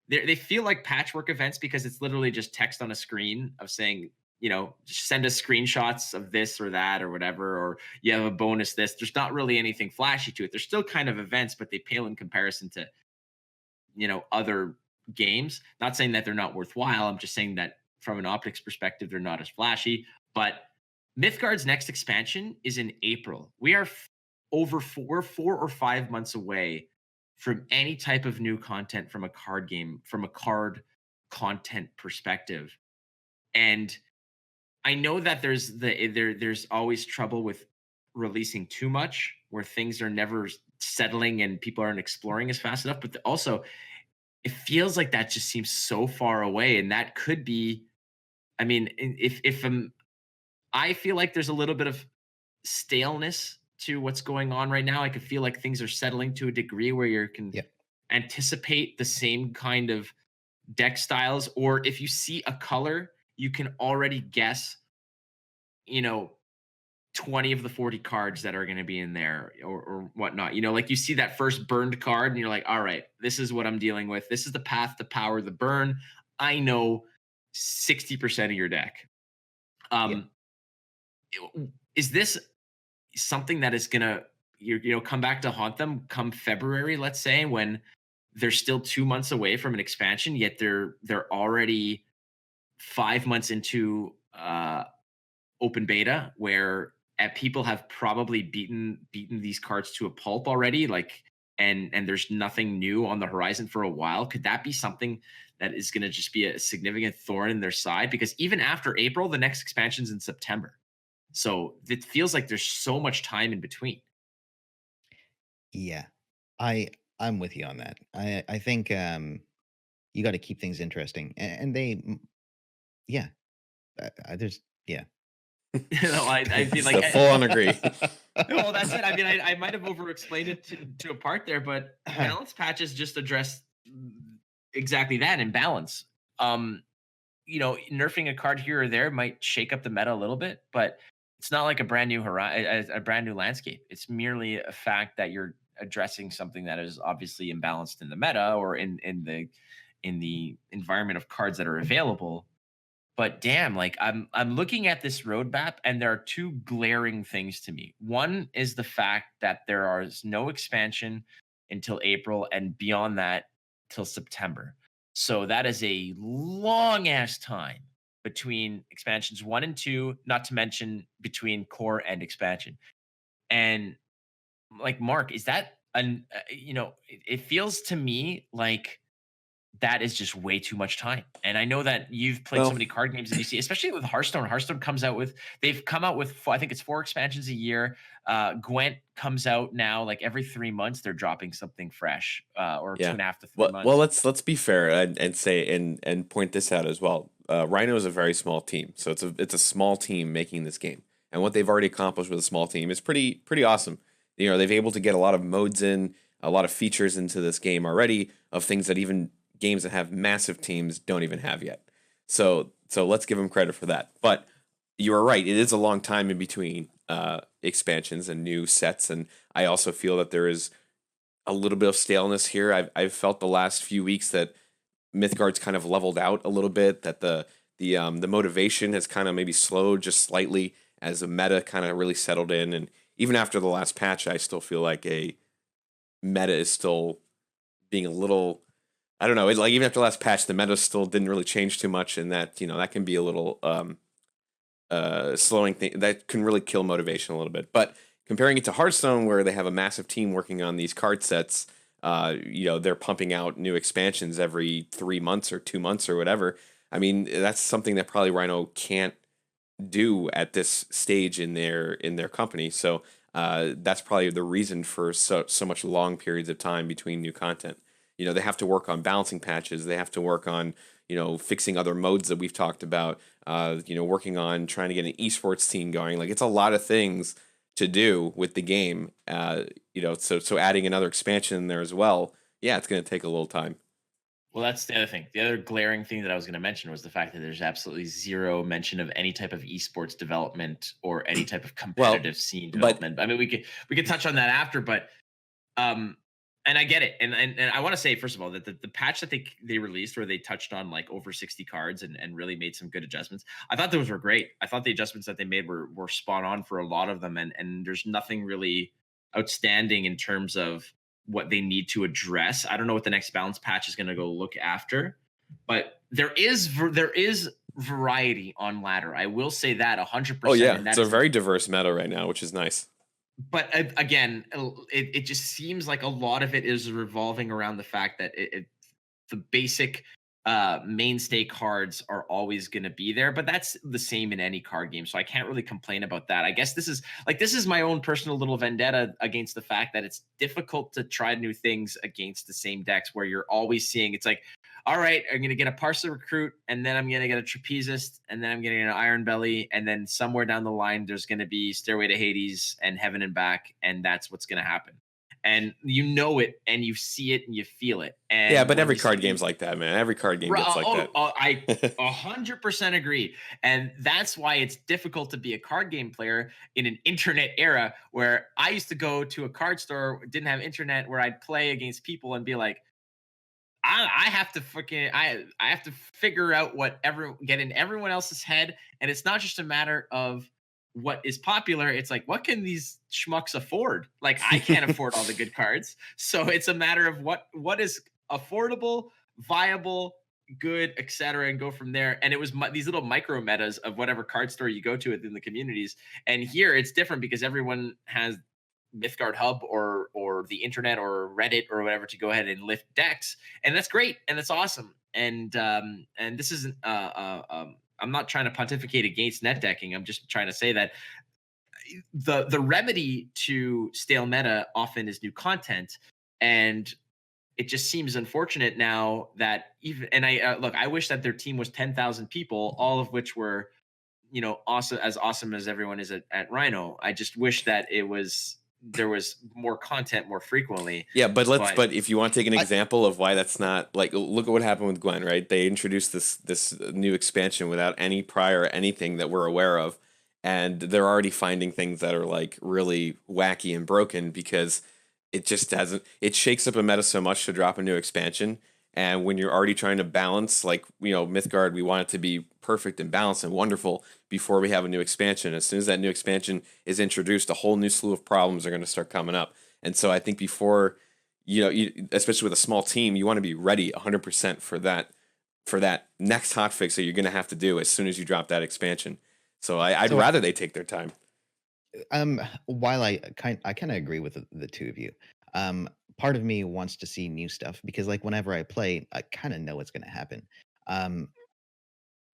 they feel like patchwork events because it's literally just text on a screen of saying, just send us screenshots of this or that or whatever, or you have a bonus this. There's not really anything flashy to it. They're still kind of events, but they pale in comparison to other games. Not saying that they're not worthwhile. I'm just saying that from an optics perspective, they're not as flashy. But Mythgard's next expansion is in April. We are over 4 or 5 months away from any type of new content from a card game, from a card content perspective. And I know that there's always trouble with releasing too much, where things are never settling and people aren't exploring as fast enough. But also, it feels like that just seems so far away, and that could be. I mean, if I feel like there's a little bit of staleness to what's going on right now. I could feel like things are settling to a degree where you can Yeah. anticipate the same kind of deck styles, or if you see a color, you can already guess, you know, 20 of the 40 cards that are going to be in there or whatnot. Like you see that first burned card and you're like, all right, this is what I'm dealing with. This is the path to power the burn. I know 60% of your deck. Yeah. Is this something that is going to, come back to haunt them come February, let's say, when they're still 2 months away from an expansion, yet they're already 5 months into open beta, where people have probably beaten these cards to a pulp already, like, and there's nothing new on the horizon for a while? Could that be something that is going to just be a significant thorn in their side? Because even after April, the next expansion's in September, so it feels like there's so much time in between. Yeah. I I'm with you on that. I think you got to keep things interesting. And yeah, there's yeah. I feel So like full on agree. well, that's it. I mean, I might have over explained it to a part there, but balance patches just address exactly that, imbalance. Nerfing a card here or there might shake up the meta a little bit, but it's not like a brand new a brand new landscape. It's merely a fact that you're addressing something that is obviously imbalanced in the meta or in the environment of cards that are available. But damn, like I'm looking at this roadmap and there are two glaring things to me. One is the fact that there is no expansion until April, and beyond that till September. So that is a long ass time between expansions 1 and 2, not to mention between core and expansion. And like, Mark, is that it feels to me like that is just way too much time. And I know that you've played so Well, many card games and you see, especially with Hearthstone. They've come out with, I think it's 4 expansions a year. Gwent comes out now, like every 3 months, they're dropping something fresh, or yeah. 2.5 to 3 Well, months. let's be fair and say and point this out as well. Rhino is a very small team, so it's a small team making this game, and what they've already accomplished with a small team is pretty awesome. they've able to get a lot of modes in, a lot of features into this game already of things that even games that have massive teams don't even have yet. So let's give them credit for that. But you are right; it is a long time in between expansions and new sets, and I also feel that there is a little bit of staleness here. I've felt the last few weeks that Mythgard's kind of leveled out a little bit. That the motivation has kind of maybe slowed just slightly as the meta kind of really settled in. And even after the last patch, I still feel like a meta is still being a little. I don't know. It's like even after the last patch, the meta still didn't really change too much, and that that can be a little slowing thing that can really kill motivation a little bit. But comparing it to Hearthstone, where they have a massive team working on these card sets, they're pumping out new expansions every 3 months or 2 months or whatever. I mean, that's something that probably Rhino can't do at this stage in their company. So that's probably the reason for so much long periods of time between new content. They have to work on balancing patches. They have to work on fixing other modes that we've talked about. Working on trying to get an esports team going. Like it's a lot of things to do with the game. So adding another expansion in there as well. Yeah, it's going to take a little time. Well, that's the other thing. The other glaring thing that I was going to mention was the fact that there's absolutely zero mention of any type of esports development or any type of Well, competitive scene but development. I mean, we could touch on that after, but um, and I get it, and I want to say first of all that the patch that they released where they touched on like over 60 cards and really made some good adjustments. I thought those were great. I thought the adjustments that they made were spot on for a lot of them, and there's nothing really outstanding in terms of what they need to address. I don't know what the next balance patch is going to go look after, but there is variety on ladder. I will say that oh 100%, yeah, and it's that a is very diverse meta right now, which is nice. but again, it just seems like a lot of it is revolving around the fact that the basic mainstay cards are always going to be there, but that's the same in any card game, so I can't really complain about that. I guess this is my own personal little vendetta against the fact that it's difficult to try new things against the same decks where you're always seeing it's like, all right, I'm going to get a parcel recruit, and then I'm going to get a trapezist, and then I'm getting an iron belly, and then somewhere down the line there's going to be stairway to Hades and heaven and back, and that's what's going to happen. And you know it, and you see it, and you feel it. Yeah, And but when every you card see game's like that, man. Every card game gets like I that. 100% agree. And that's why it's difficult to be a card game player in an internet era where I used to go to a card store, didn't have internet, where I'd play against people and be like, I have to fucking I have to figure out get in everyone else's head. And it's not just a matter of what is popular. It's like, what can these schmucks afford? Like I can't afford all the good cards. So it's a matter of what is affordable, viable, good, etc., and go from there. And it was these little micro metas of whatever card store you go to within the communities. And here it's different because everyone has Mythgard Hub or the internet or Reddit or whatever to go ahead and lift decks, and that's great and that's awesome. And this isn't I'm not trying to pontificate against net decking. I'm just trying to say that the remedy to stale meta often is new content, and it just seems unfortunate now that even and I look, I wish that their team was 10,000 people, all of which were awesome as everyone is at Rhino. I just wish that there was more content more frequently. Yeah, but But if you want to take an I, example of why that's not like, look at what happened with Gwen, right? They introduced this new expansion without any prior anything that we're aware of, and they're already finding things that are like really wacky and broken because it just hasn't it shakes up a meta so much to drop a new expansion. And when you're already trying to balance, like, Mythgard, we want it to be perfect and balanced and wonderful before we have a new expansion. As soon as that new expansion is introduced, a whole new slew of problems are going to start coming up. And so I think before, especially with a small team, you want to be ready 100% for that next hotfix that you're going to have to do as soon as you drop that expansion. So I'd so rather they take their time. while I kind of agree with the two of you, um, part of me wants to see new stuff because like whenever I play, I kind of know what's going to happen. Um,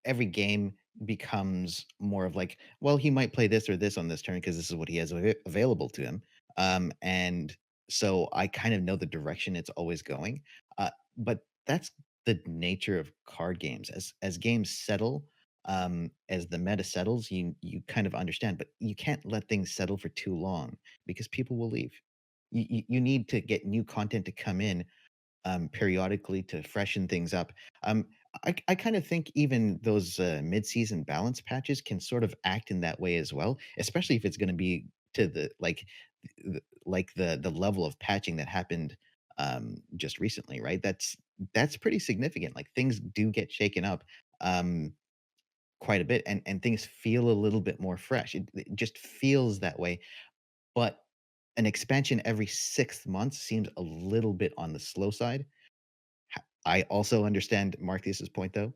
every game becomes more of like, well, he might play this or this on this turn because this is what he has available to him. And so I kind of know the direction it's always going. But that's the nature of card games. As games settle, as the meta settles, you kind of understand, but you can't let things settle for too long because people will leave. You need to get new content to come in periodically to freshen things up. Um, I kind of think even those mid-season balance patches can sort of act in that way as well, especially if it's going to be to the like the level of patching that happened just recently, right? That's pretty significant. Like things do get shaken up um, quite a bit, and things feel a little bit more fresh. It just feels that way, but an expansion every 6 months seems a little bit on the slow side. I also understand Marcus's point though,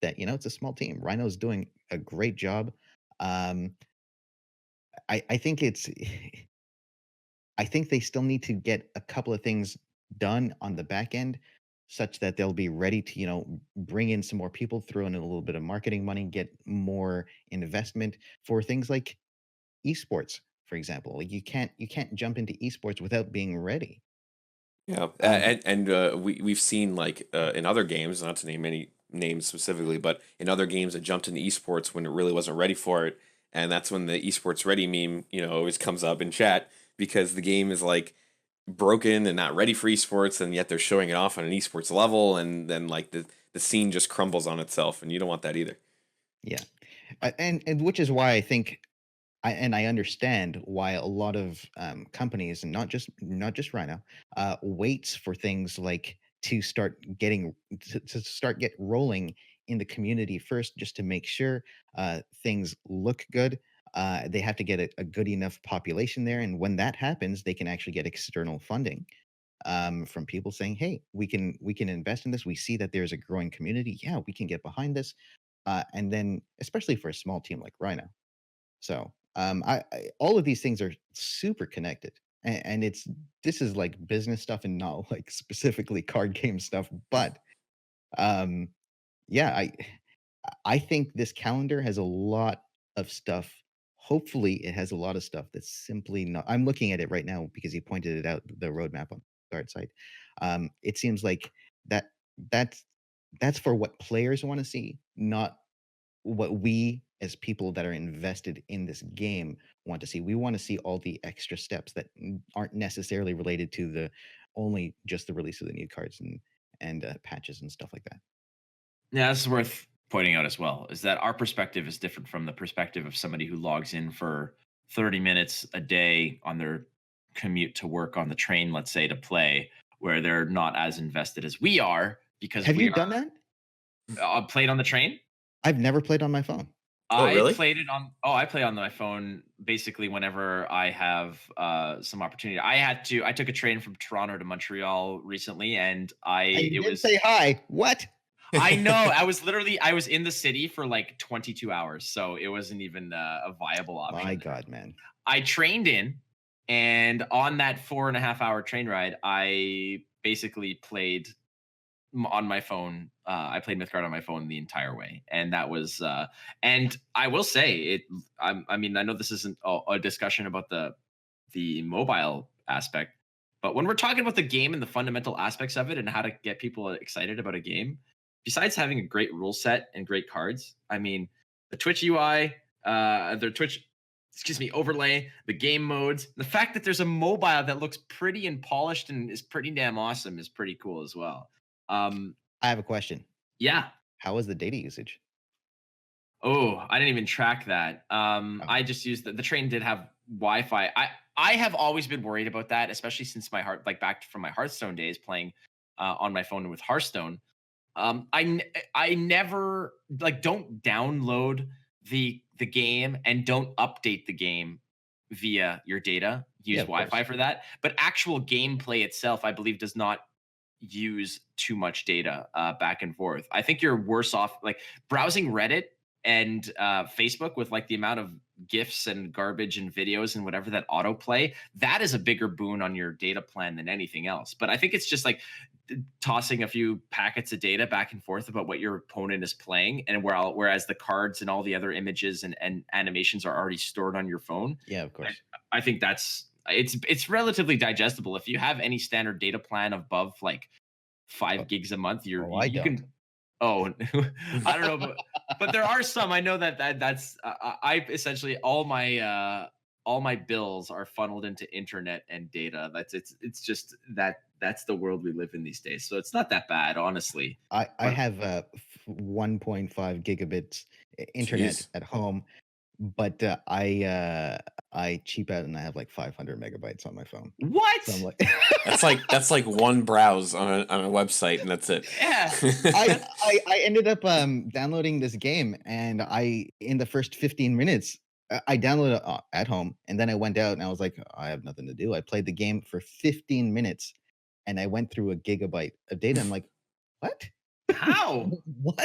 that, it's a small team. Rhino's doing a great job. Um, I think it's I think they still need to get a couple of things done on the back end such that they'll be ready to, bring in some more people, throw in a little bit of marketing money, get more investment for things like esports, for example. Like you can't jump into esports without being ready. Yeah, Um, we've seen like in other games, not to name any names specifically, but in other games that jumped into esports when it really wasn't ready for it, and that's when the esports ready meme, always comes up in chat because the game is like broken and not ready for esports, and yet they're showing it off on an esports level, and then like the scene just crumbles on itself, and you don't want that either. yeah. And which is why I think I understand why a lot of companies, and not just Rhino, waits for things like to start get rolling in the community first, just to make sure things look good. They have to get a good enough population there, and when that happens, they can actually get external funding from people saying, "Hey, we can invest in this. We see that there's a growing community. Yeah, we can get behind this." And then, especially for a small team like Rhino, so, all of these things are super connected, and this is like business stuff and not like specifically card game stuff. But um, yeah, I think this calendar has a lot of stuff. Hopefully, it has a lot of stuff that's simply not. I'm looking at it right now because he pointed it out, the roadmap on the guard site. It seems like that that's that's for what players want to see, not what we as people that are invested in this game want to see. We want to see all the extra steps that aren't necessarily related to the only just the release of the new cards and patches and stuff like that. Yeah, this is worth pointing out as well, is that our perspective is different from the perspective of somebody who logs in for 30 minutes a day on their commute to work on the train, let's say, to play, where they're not as invested as we are because Have you we done that? are played on the train. I've never played on my phone. Oh, really? I play on my phone basically whenever I have some opportunity. I took a train from Toronto to Montreal recently, and And you it didn't was say hi. What? I know. I was in the city for like 22 hours, so it wasn't even a viable My option. God, man. I trained in, and on that 4.5 hour train ride, I basically played on my phone. I played Mythgard on my phone the entire way, and that was. And I will say it. I mean, I know this isn't a discussion about the mobile aspect, but when we're talking about the game and the fundamental aspects of it and how to get people excited about a game, besides having a great rule set and great cards, I mean, the Twitch UI, the Twitch, excuse me, overlay, the game modes, the fact that there's a mobile that looks pretty and polished and is pretty damn awesome is pretty cool as well. Um, I have a question. yeah. How is the data usage? Oh, I didn't even track that. Oh, I just used the train did have Wi-Fi. I have always been worried about that, especially since my heart like back from my Hearthstone days playing on my phone with Hearthstone. I never like don't download the game and don't update the game via your data. Use yeah, of Wi-Fi course. for that, but actual gameplay itself, I believe, does not use too much data back and forth. I think you're worse off like browsing Reddit and Facebook with like the amount of gifs and garbage and videos and whatever that autoplay. That is a bigger boon on your data plan than anything else. But I think it's just like tossing a few packets of data back and forth about what your opponent is playing, and whereas the cards and all the other images and animations are already stored on your phone. Yeah, of course. I think it's relatively digestible. If you have any standard data plan above like Oh, 5 gigs a month, I you don't. can. Oh, I don't know, but But there are some. I know that's I essentially all my bills are funneled into internet and data. It's just that's the world we live in these days. So it's not that bad, honestly. I But have 1.5 gigabits internet Jeez. at home, but I cheap out and I have like 500 megabytes on my phone. So I'm what? like, That's like one browse on a website, and that's it. Yeah. I ended up downloading this game, and I in the first 15 minutes I downloaded it at home, and then I went out and I was like, I have nothing to do. I played the game for 15 minutes, and I went through a gigabyte of data. I'm like, what? How? What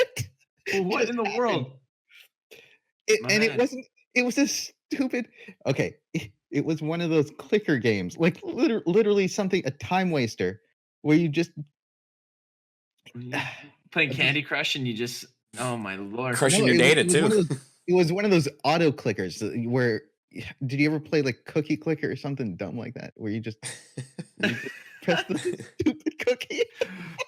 What just in the happened? world? My And it man. wasn't. It was a stupid. Okay, it was one of those clicker games, like literally something a time waster, where you just Mhm. Playing just Candy Crush and you just oh my lord. Crushing no. your data It was too. one of those. It was one of those auto clickers where. Did you ever play like Cookie Clicker or something dumb like that, where you just press the stupid cookie?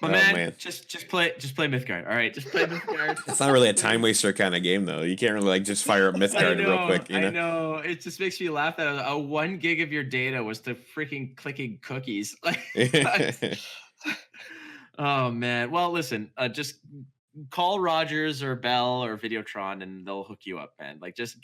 My Oh man, man, just play Mythgard. All right, just play Mythgard. it's not really a Play time waster kind of game though. You can't really like just fire up Mythgard real quick, you I know. know. It just makes me laugh that a 1 gig of your data was to freaking clicking cookies. Like, oh man. Well, listen, just call Rogers or Bell or Videotron and they'll hook you up, man. Like just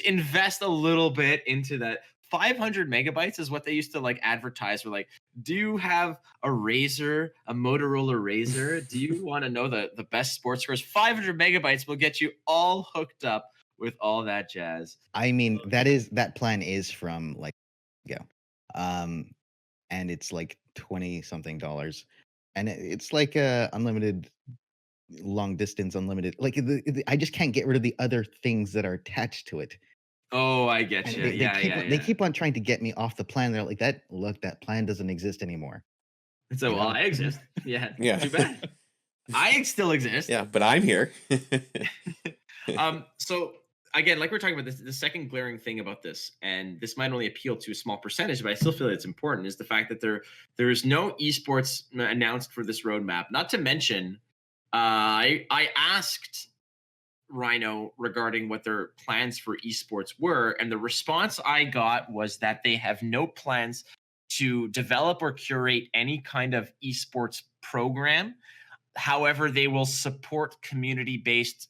invest a little bit into that. 500 megabytes is what they used to like advertise for like, do you have a Razer, a Motorola Razer? Do you want to know the best sports scores? 500 megabytes will get you all hooked up with all that jazz. I mean, that plan is from like go, um, and it's like 20 something dollars, and it's like unlimited long distance, unlimited. Like I just can't get rid of the other things that are attached to it. Oh, I get And you. Yeah, yeah, they yeah. keep on trying to get me off the plan. They're like, that plan doesn't exist anymore. So, You well, know? I exist. Yeah, Yeah. too bad. I still exist. Yeah, but I'm here. So again, like we're talking about this, the second glaring thing about this, and this might only appeal to a small percentage, but I still feel it's important, is the fact that there is no esports announced for this roadmap. Not to mention, I asked Rhino regarding what their plans for esports were, and the response I got was that they have no plans to develop or curate any kind of esports program. However, they will support community-based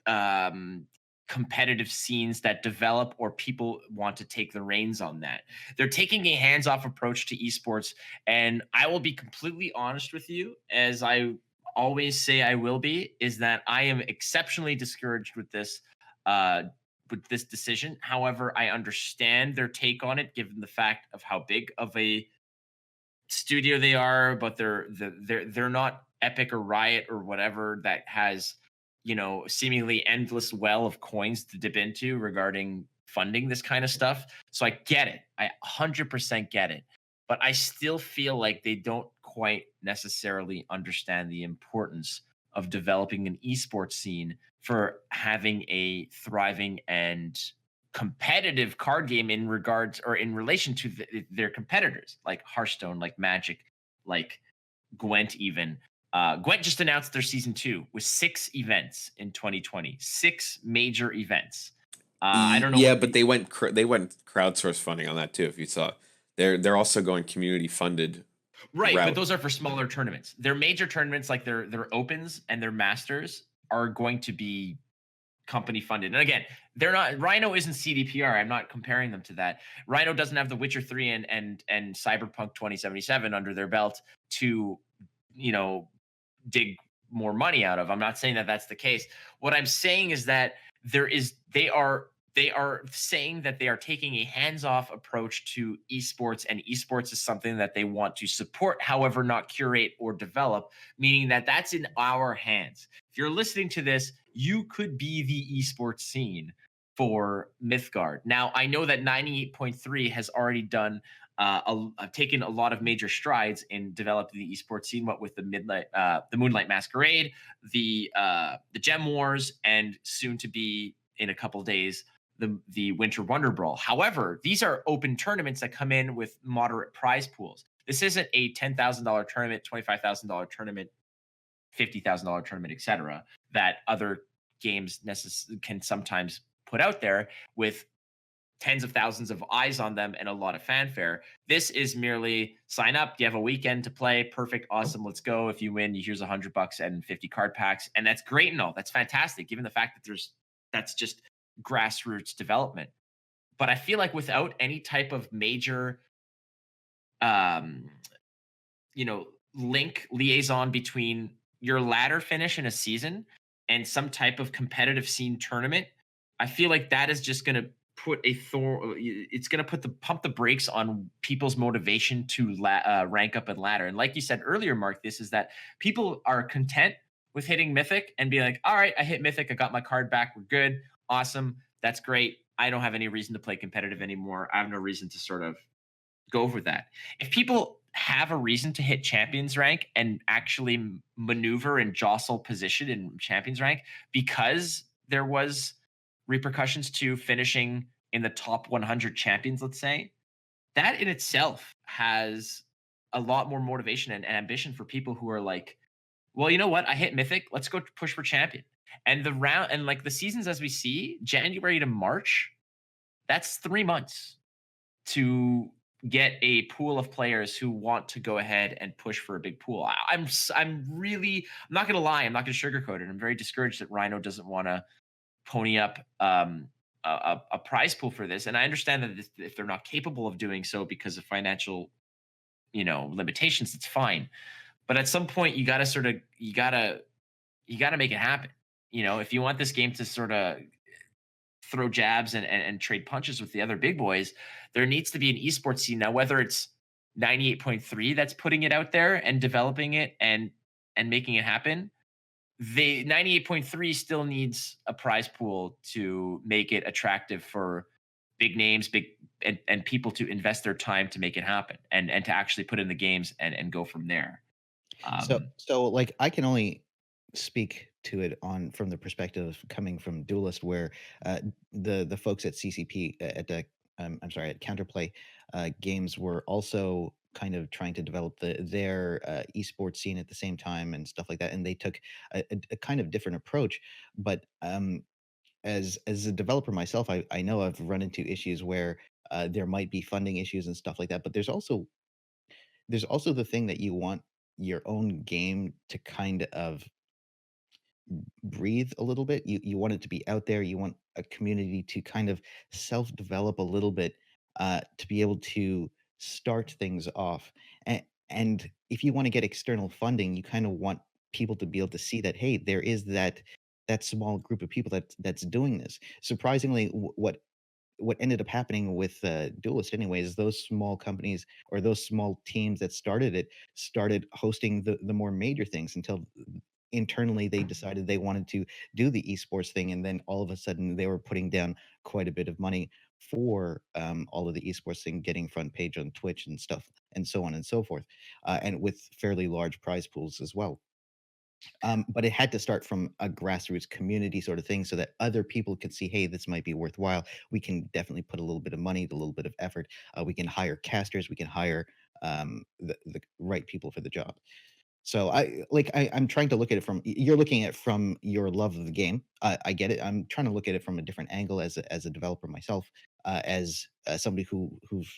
um, competitive scenes that develop or people want to take the reins on that. They're taking a hands-off approach to esports, and I will be completely honest with you, as I always say I will be, is that I am exceptionally discouraged uh, with this decision. However, I understand their take on it, given the fact of how big of a studio they are, but they're not Epic or Riot or whatever that has, seemingly endless well of coins to dip into regarding funding this kind of stuff. So I get it. I 100% get it. But I still feel like they don't quite necessarily understand the importance of developing an esports scene for having a thriving and competitive card game in regards or in relation to their competitors like Hearthstone, like Magic, like Gwent even. Gwent just announced their season 2 with 6 events in 2020, 6 major events. I don't know Yeah, what but they went crowdsource funding on that too. If you saw, they're also going community funded right, but route. those are for smaller tournaments. Their major tournaments, like their opens and their masters, are going to be company funded. And again, they're not. Rhino isn't CDPR. I'm not comparing them to that. Rhino doesn't have The Witcher 3 and Cyberpunk 2077 under their belt to, you know, dig more money out of. I'm not saying that that's the case. What I'm saying is that they are saying that they are taking a hands-off approach to esports, and esports is something that they want to support, however, not curate or develop, meaning that that's in our hands. If you're listening to this, you could be the esports scene for Mythgard. Now, I know that 98.3 has already done taken a lot of major strides in developing the esports scene. What with the Moonlight Masquerade, the Gem Wars, and soon to be in a couple days the Winter Wonder Brawl. However, these are open tournaments that come in with moderate prize pools. This isn't a $10,000 tournament, $25,000 tournament, $50,000 tournament, etc. That other games can sometimes put out there with tens of thousands of eyes on them and a lot of fanfare. This is merely sign up. You have a weekend to play. Perfect. Awesome. Let's go. If you win, here's $100 and 50 card packs. And that's great and all. That's fantastic, given the fact that that's just grassroots development. But I feel like without any type of major um, link liaison between your ladder finish in a season and some type of competitive scene tournament, I feel like that is just going to put it's going to pump the brakes on people's motivation to rank up and ladder. And like you said earlier, Mark, this is that people are content with hitting mythic and be like, all right, I hit mythic, I got my card back, we're good, awesome, that's great, I don't have any reason to play competitive anymore, I have no reason to sort of go for that. If people have a reason to hit champions rank and actually maneuver and jostle position in champions rank because there was repercussions to finishing in the top 100 champions, let's say, that in itself has a lot more motivation and ambition for people who are like, well, you know what? I hit mythic. Let's go push for champion. And the round and like the seasons as we see, January to March, that's 3 months to get a pool of players who want to go ahead and push for a big pool. I'm not gonna lie, I'm not gonna sugarcoat it. I'm very discouraged that Rhino doesn't want to pony up a prize pool for this. And I understand that if they're not capable of doing so because of financial, limitations, it's fine. But at some point, you gotta make it happen. If you want this game to sort of throw jabs and trade punches with the other big boys, there needs to be an esports scene now, whether it's 98.3 that's putting it out there and developing it and making it happen. The 98.3 still needs a prize pool to make it attractive for big names, and people to invest their time to make it happen and to actually put in the games and go from there. So Um, so like I can only speak to it on from the perspective of coming from Duelist, where the folks at CCP at the I'm sorry, at Counterplay Games were also kind of trying to develop their esports scene at the same time and stuff like that, and they took a kind of different approach. But as a developer myself, I know I've run into issues where there might be funding issues and stuff like that. But there's also the thing that you want your own game to kind of breathe a little bit. You want it to be out there. You want a community to kind of self-develop a little bit to be able to start things off. And if you want to get external funding, you kind of want people to be able to see that, hey, there is that small group of people that's doing this. Surprisingly, what ended up happening with Duelist, anyways, is those small companies or those small teams that started it started hosting the more major things until internally they decided they wanted to do the esports thing, and then all of a sudden they were putting down quite a bit of money for all of the esports thing, getting front page on Twitch and stuff, and so on and so forth, and with fairly large prize pools as well. But it had to start from a grassroots community sort of thing so that other people could see, hey, this might be worthwhile. We can definitely put a little bit of money, a little bit of effort. We can hire casters. We can hire the right people for the job. So I'm trying to look at it from you're looking at it from your love of the game. I get it. I'm trying to look at it from a different angle as a developer myself, as somebody who's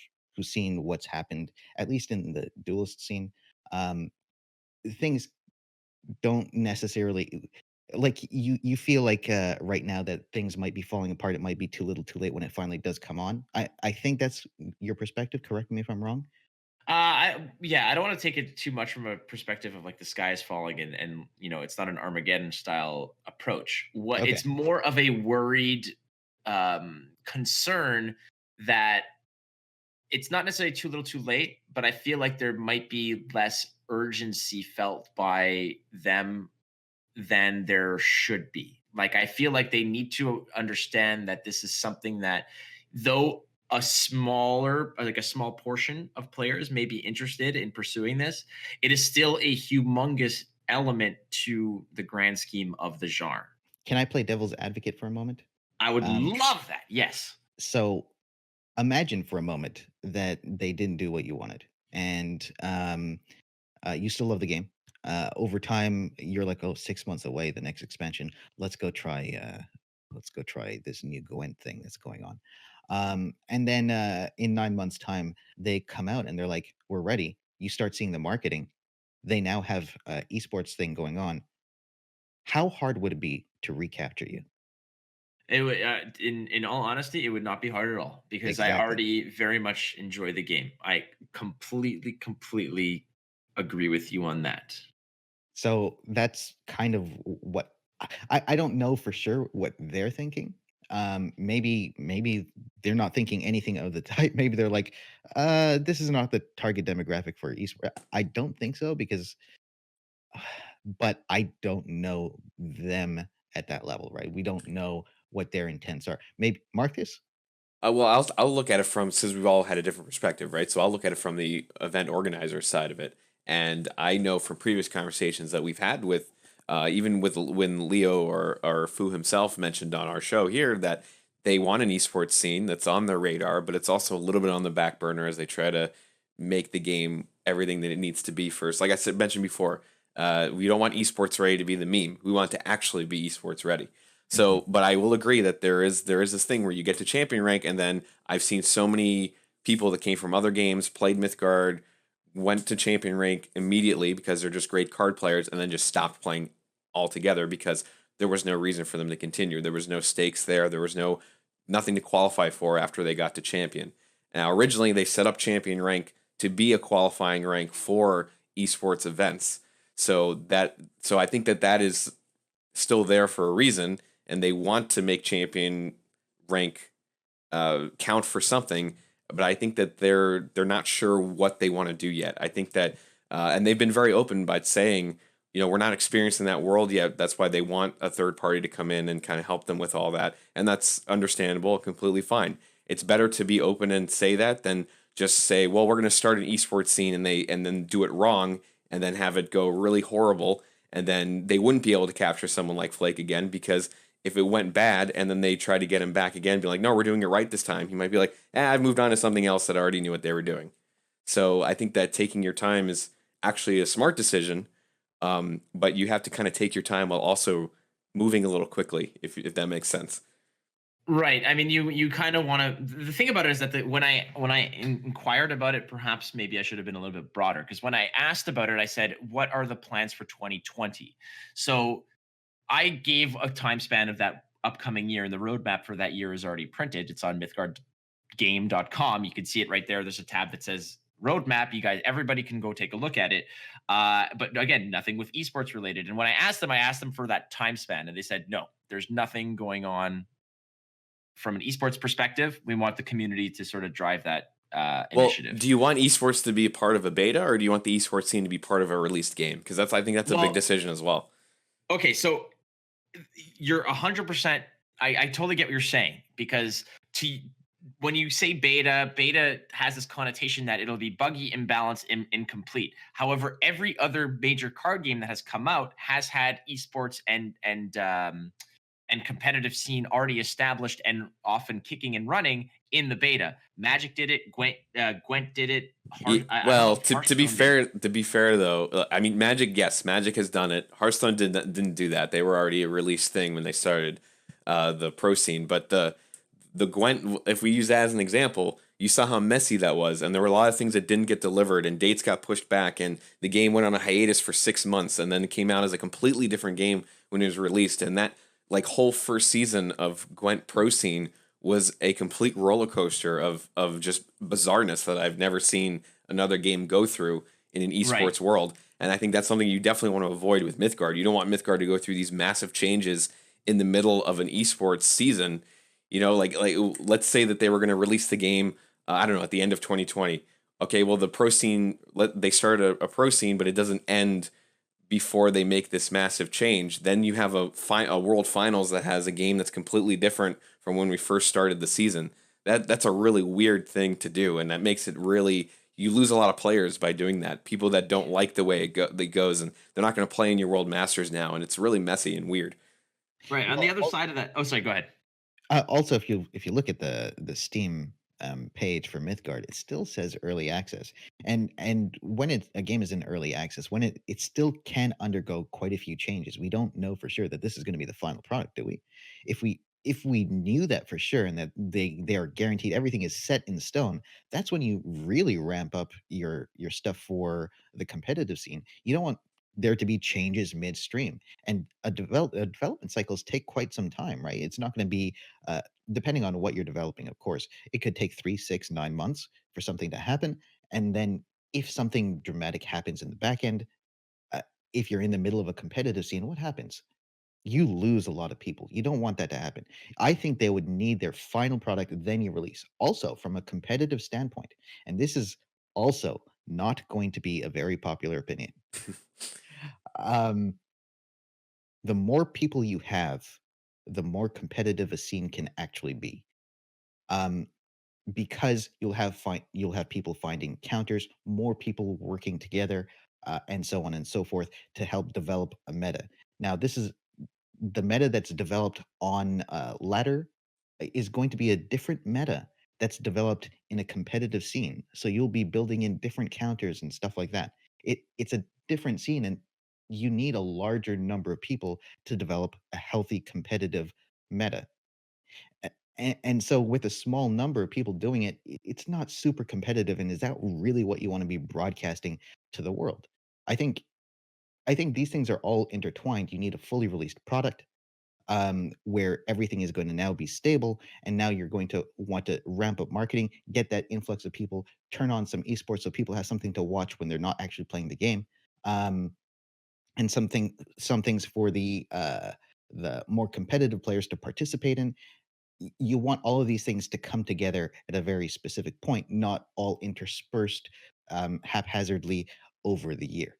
seen what's happened at least in the duelist scene. Um, Things don't necessarily like you feel like right now that things might be falling apart. It might be too little, too late when it finally does come on. I think that's your perspective. Correct me if I'm wrong. yeah, I don't want to take it too much from a perspective of like the sky is falling and it's not an Armageddon style approach. What Okay. it's more of a worried concern that it's not necessarily too little too late, but I feel like there might be less urgency felt by them than there should be. Like I feel like they need to understand that this is something that though a small portion of players may be interested in pursuing this, it is still a humongous element to the grand scheme of the genre. Can I play devil's advocate for a moment? I would Um, love that. Yes. so imagine for a moment that they didn't do what you wanted, and you still love the game. Over time, you're like, oh, 6 months away, the next expansion. Let's go try. Let's go try this new Gwent thing that's going on. And then in 9 months' time, they come out and they're like, we're ready. You start seeing the marketing. They now have esports thing going on. How hard would it be to recapture you? It would, in all honesty, it would not be hard at all because I Exactly. already very much enjoy the game. I completely agree with you on that. So that's kind of what I don't know for sure what they're thinking. Maybe they're not thinking anything of the type. Maybe they're like, this is not the target demographic for esports. I don't think so because, but I don't know them at that level, right? We don't know what their intents are. Maybe Marcus. Well, I'll look at it from, since we've all had a different perspective, right? So I'll look at it from the event organizer side of it, and I know from previous conversations that we've had with, even with when Leo or Fu himself mentioned on our show here that they want an esports scene that's on their radar, but it's also a little bit on the back burner as they try to make the game everything that it needs to be first. Like I said, mentioned before, we don't want esports ready to be the meme. We want to actually be esports ready. Mhm. So, but I will agree that there is this thing where you get to champion rank, and then I've seen so many people that came from other games, played Mythgard, went to champion rank immediately because they're just great card players, and then just stopped playing altogether because there was no reason for them to continue. There was no stakes there. There was nothing to qualify for after they got to champion. Now, originally they set up champion rank to be a qualifying rank for esports events. So I think that is still there for a reason, and they want to make champion rank count for something. But I think that they're not sure what they want to do yet. I think that, and they've been very open by saying, we're not experiencing that world yet. That's why they want a third party to come in and kind of help them with all that, and that's understandable, completely fine. It's better to be open and say that than just say, well, we're going to start an esports scene and then do it wrong and then have it go really horrible, and then they wouldn't be able to capture someone like Flake again because if it went bad and then they try to get him back again, be like, no, we're doing it right this time. He might be like, I've moved on to something else that I already knew what they were doing. So I think that taking your time is actually a smart decision, but you have to kind of take your time while also moving a little quickly, if that makes sense. Right. I mean, you kind of want to. The thing about it is that when I inquired about it, perhaps maybe I should have been a little bit broader because when I asked about it, I said, "What are the plans for 2020?" So I gave a time span of that upcoming year, and the roadmap for that year is already printed. It's on mythgardgame.com. You can see it right there. There's a tab that says roadmap. You guys, everybody can go take a look at it. But again, nothing with esports related. And when I asked them for that time span, and they said, no, there's nothing going on from an esports perspective. We want the community to sort of drive that Well, initiative. do you want esports to be a part of a beta, or do you want the esports scene to be part of a released game? Because I think that's a big Well, decision as well. okay, so you're 100%. I totally get what you're saying because to when you say beta has this connotation that it'll be buggy, imbalanced, incomplete. However, every other major card game that has come out has had esports and competitive scene already established and often kicking and running in the beta. Magic did it. Gwent did it. I don't know Well, if to be Hearthstone did. fair though, I mean Magic, yes, Magic has done it. Hearthstone didn't do that. They were already a released thing when they started the pro scene. But the Gwent, if we use that as an example, you saw how messy that was, and there were a lot of things that didn't get delivered, and dates got pushed back, and the game went on a hiatus for 6 months, and then it came out as a completely different game when it was released, and that like whole first season of Gwent Pro Scene was a complete roller coaster of just bizarreness that I've never seen another game go through in an Right. esports world. And I think that's something you definitely want to avoid with Mythgard. You don't want Mythgard to go through these massive changes in the middle of an esports season. Like let's say that they were going to release the game, I don't know, at the end of 2020. Okay, well the pro scene, they started a pro scene, but it doesn't end before they make this massive change. Then you have a world finals that has a game that's completely different from when we first started the season. That's a really weird thing to do, and that makes it really, you lose a lot of players by doing that. People that don't like the way it goes, and they're not going to play in your World Masters now, and it's really messy and weird. Right. On the Well, other side of that. Oh, sorry. Go ahead. also, if you look at the Steam page for Mythgard, it still says early access. And when a game is in early access, when it still can undergo quite a few changes. We don't know for sure that this is going to be the final product, do we? If we knew that for sure and that they are guaranteed everything is set in stone, that's when you really ramp up your stuff for the competitive scene. You don't want there to be changes midstream, and development cycles take quite some time, right? It's not going to be depending on what you're developing, of course. It could take 3, 6, 9 months for something to happen, and then if something dramatic happens in the back end, uh, if you're in the middle of a competitive scene, what happens? You lose a lot of people. You don't want that to happen. I think they would need their final product, then you release. Also, from a competitive standpoint, and this is also not going to be a very popular opinion. Um, the more people you have, the more competitive a scene can actually be. Um, because you'll have people finding counters, more people working together, and so on and so forth to help develop a meta. Now, this is the meta that's developed on ladder is going to be a different meta that's developed in a competitive scene. So you'll be building in different counters and stuff like that. It's a different scene, and you need a larger number of people to develop a healthy competitive meta. And so with a small number of people doing it, it's not super competitive. And is that really what you want to be broadcasting to the world? I think I think these things are all intertwined. You need a fully released product where everything is going to now be stable, and now you're going to want to ramp up marketing, get that influx of people, turn on some esports so people have something to watch when they're not actually playing the game, um, and some things for the more competitive players to participate in. You want all of these things to come together at a very specific point, not all interspersed haphazardly over the year.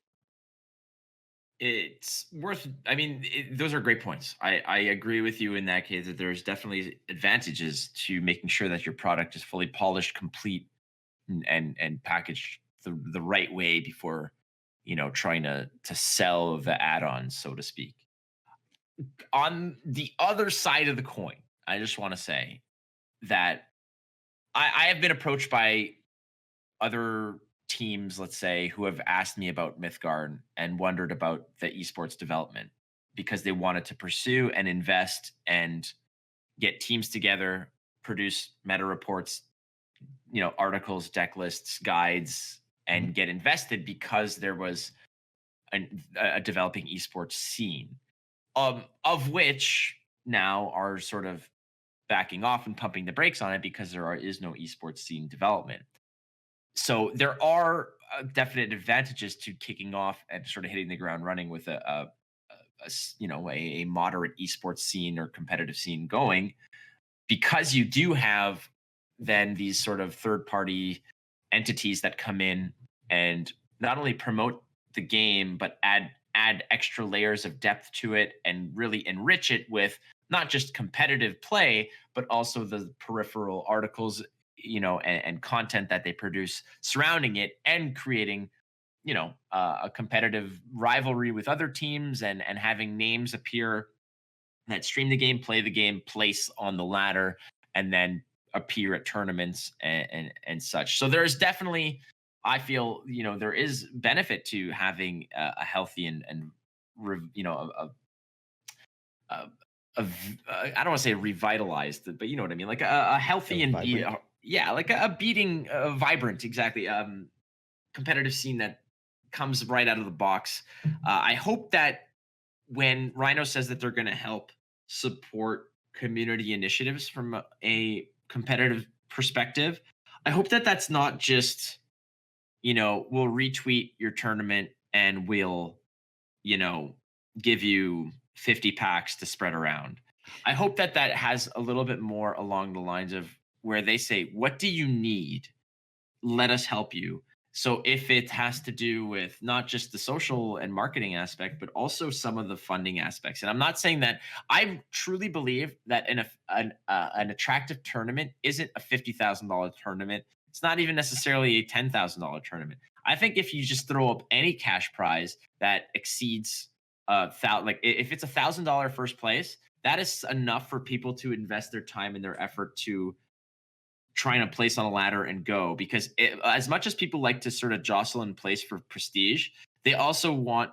It's worth, I mean, those are great points. I agree with you in that case that there's definitely advantages to making sure that your product is fully polished, complete, and packaged the right way before trying to sell the add-ons, so to speak. On the other side of the coin, I just want to say that I have been approached by other teams, let's say, who have asked me about Mythgard and wondered about the esports development because they wanted to pursue and invest and get teams together, produce meta reports, articles, deck lists, guides, Mhm. and get invested because there was a developing esports scene, of which now are sort of backing off and pumping the brakes on it because is no esports scene development. So there are definite advantages to kicking off and sort of hitting the ground running with a moderate esports scene or competitive scene going, because you do have then these sort of third party entities that come in and not only promote the game but add extra layers of depth to it and really enrich it with not just competitive play but also the peripheral articles, and content that they produce surrounding it, and creating a competitive rivalry with other teams, and having names appear that stream the game, play the game, place on the ladder, and then appear at tournaments and such. So there's definitely, I feel, there is benefit to having a healthy and a, I don't want to say revitalized, but you know what I mean, like a healthy and Vibrant. yeah, like a beating, vibrant, exactly, competitive scene that comes right out of the box. I hope that when Rhino says that they're going to help support community initiatives from a competitive perspective, I hope that that's not just, we'll retweet your tournament and we'll, you know, give you 50 packs to spread around. I hope that that has a little bit more along the lines of where they say, what do you need? Let us help you. So if it has to do with not just the social and marketing aspect, but also some of the funding aspects. And I'm not saying that, I truly believe that an attractive tournament isn't a $50,000 tournament. It's not even necessarily a $10,000 tournament. I think if you just throw up any cash prize that exceeds like if it's $1,000 first place, that is enough for people to invest their time and their effort to trying to place on a ladder and go, because as much as people like to sort of jostle in place for prestige, they also want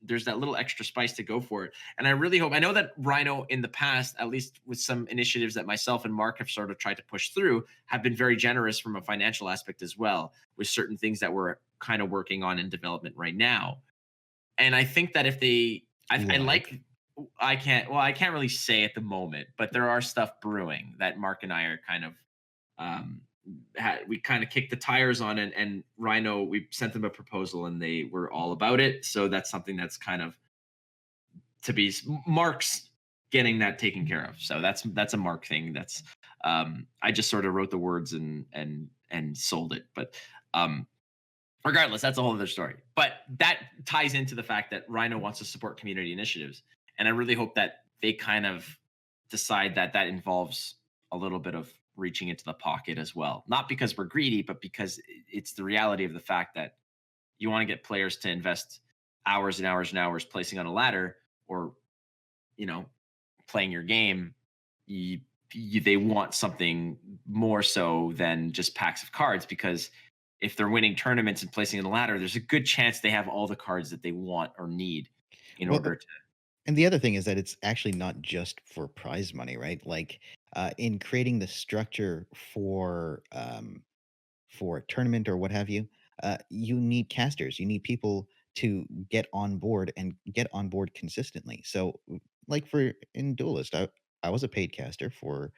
there's that little extra spice to go for it. And I really hope, I know that Rhino in the past, at least with some initiatives that myself and Mark have sort of tried to push through, have been very generous from a financial aspect as well, with certain things that we're kind of working on in development right now. And I think that if they, I like, Like, I can't really say at the moment, but there are stuff brewing that Mark and I are kind of, um, we kind of kicked the tires on, and Rhino, we sent them a proposal and they were all about it. So that's something that's kind of to be Mark's getting that taken care of. So that's a Mark thing. That's I just sort of wrote the words and sold it. But um regardless, that's a whole other story. But that ties into the fact that Rhino wants to support community initiatives. And I really hope that they kind of decide that that involves a little bit of reaching into the pocket as well. Not because we're greedy, but because it's the reality of the fact that you want to get players to invest hours and hours and hours placing on a ladder, or, you know, playing your game. They want something more so than just packs of cards, because if they're winning tournaments and placing on the ladder, there's a good chance they have all the cards that they want or need in well, order to. and the other thing is that it's actually not just for prize money, right? Like, in creating the structure for a tournament or what have you, you need casters. You need people to get on board and get on board consistently. So, like for in Duelist, I was a paid caster for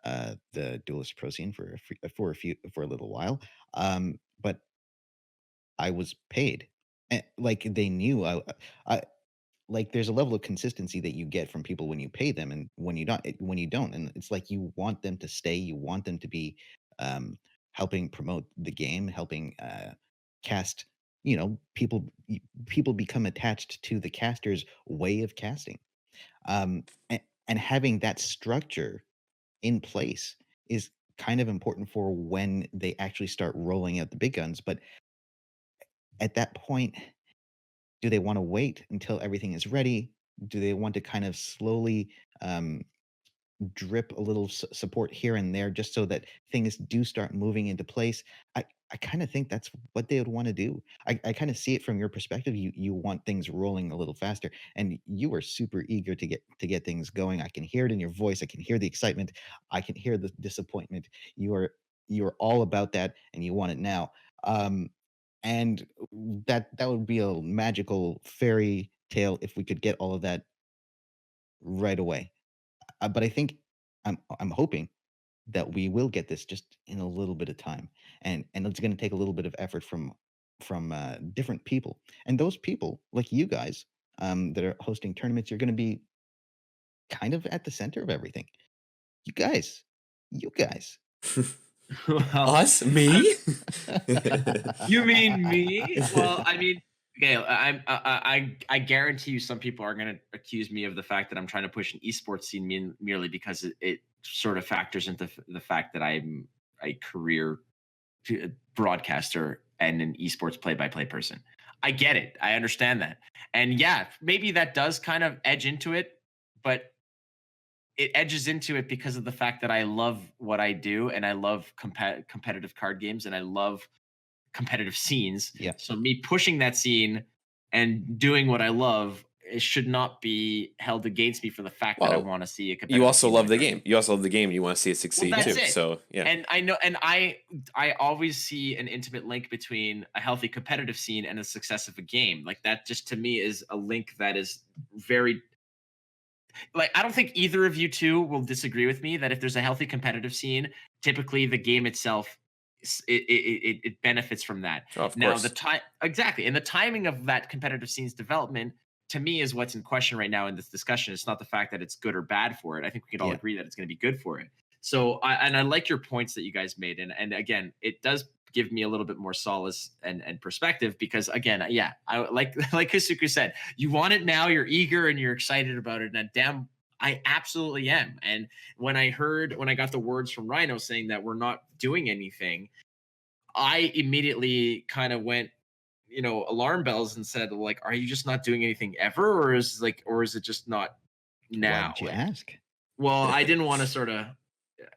the Duelist Pro scene for a little while, but I was paid. Like they knew I like there's a level of consistency that you get from people when you pay them and when you don't, and it's like you want them to stay, you want them to be um helping promote the game, helping cast, people become attached to the caster's way of casting. And having that structure in place is kind of important for when they actually start rolling out the big guns. But at that point, do they want to wait until everything is ready? Do they want to kind of slowly um, drip a little support here and there just so that things do start moving into place? I kind of think that's what they would want to do. I kind of see it from your perspective. You want things rolling a little faster, and you are super eager to get things going. I can hear it in your voice. I can hear the excitement. I can hear the disappointment. You are all about that, and you want it now. And that would be a magical fairy tale if we could get all of that right away. But I think I'm hoping that we will get this just in a little bit of time, and it's going to take a little bit of effort from different people, and those people like you guys that are hosting tournaments. You're going to be kind of at the center of everything. You guys, you guys. Well, Us? Me? you mean me? Well, I mean, okay, I guarantee you, some people are going to accuse me of the fact that I'm trying to push an esports scene merely because it sort of factors into the fact that I'm a career broadcaster and an esports play-by-play person. I get it. I understand that. And yeah, maybe that does kind of edge into it, but it edges into it because of the fact that I love what I do, and I love competitive card games, and I love competitive scenes. Yeah. So me pushing that scene and doing what I love, it should not be held against me for the fact that I Well, want to see a you competitive also scene love in the my card game. You also love the game. You want to see it Well, succeed too. that's it. So yeah. And I know, and I always see an intimate link between a healthy competitive scene and the success of a game. Like that, just to me, is a link that is very, like, I don't think either of you two will disagree with me that if there's a healthy competitive scene, typically the game itself it benefits from that. Oh, of Now the course. time, exactly, and the timing of that competitive scene's development, to me, is what's in question right now in this discussion. It's not the fact that it's good or bad for it. I think we can all Yeah. agree that it's going to be good for it. So I like your points that you guys made, and again, it does give me a little bit more solace and perspective, because again, yeah, I like Hsuku said, you want it now, you're eager and you're excited about it, and damn, I absolutely am. And when I got the words from Rhino saying that we're not doing anything, I immediately kind of went, alarm bells, and said, like, are you just not doing anything ever, or is it just not Why now? did you Like, ask? well, I didn't want to sort of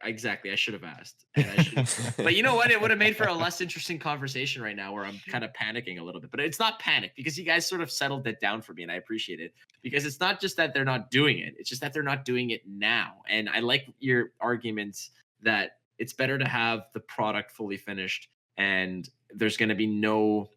Exactly. I should have asked. And I should but you know what? It would have made for a less interesting conversation right now where I'm kind of panicking a little bit. But it's not panic because you guys sort of settled it down for me and I appreciate it. Because it's not just that they're not doing it, it's just that they're not doing it now. And I like your arguments that it's better to have the product fully finished and there's going to be no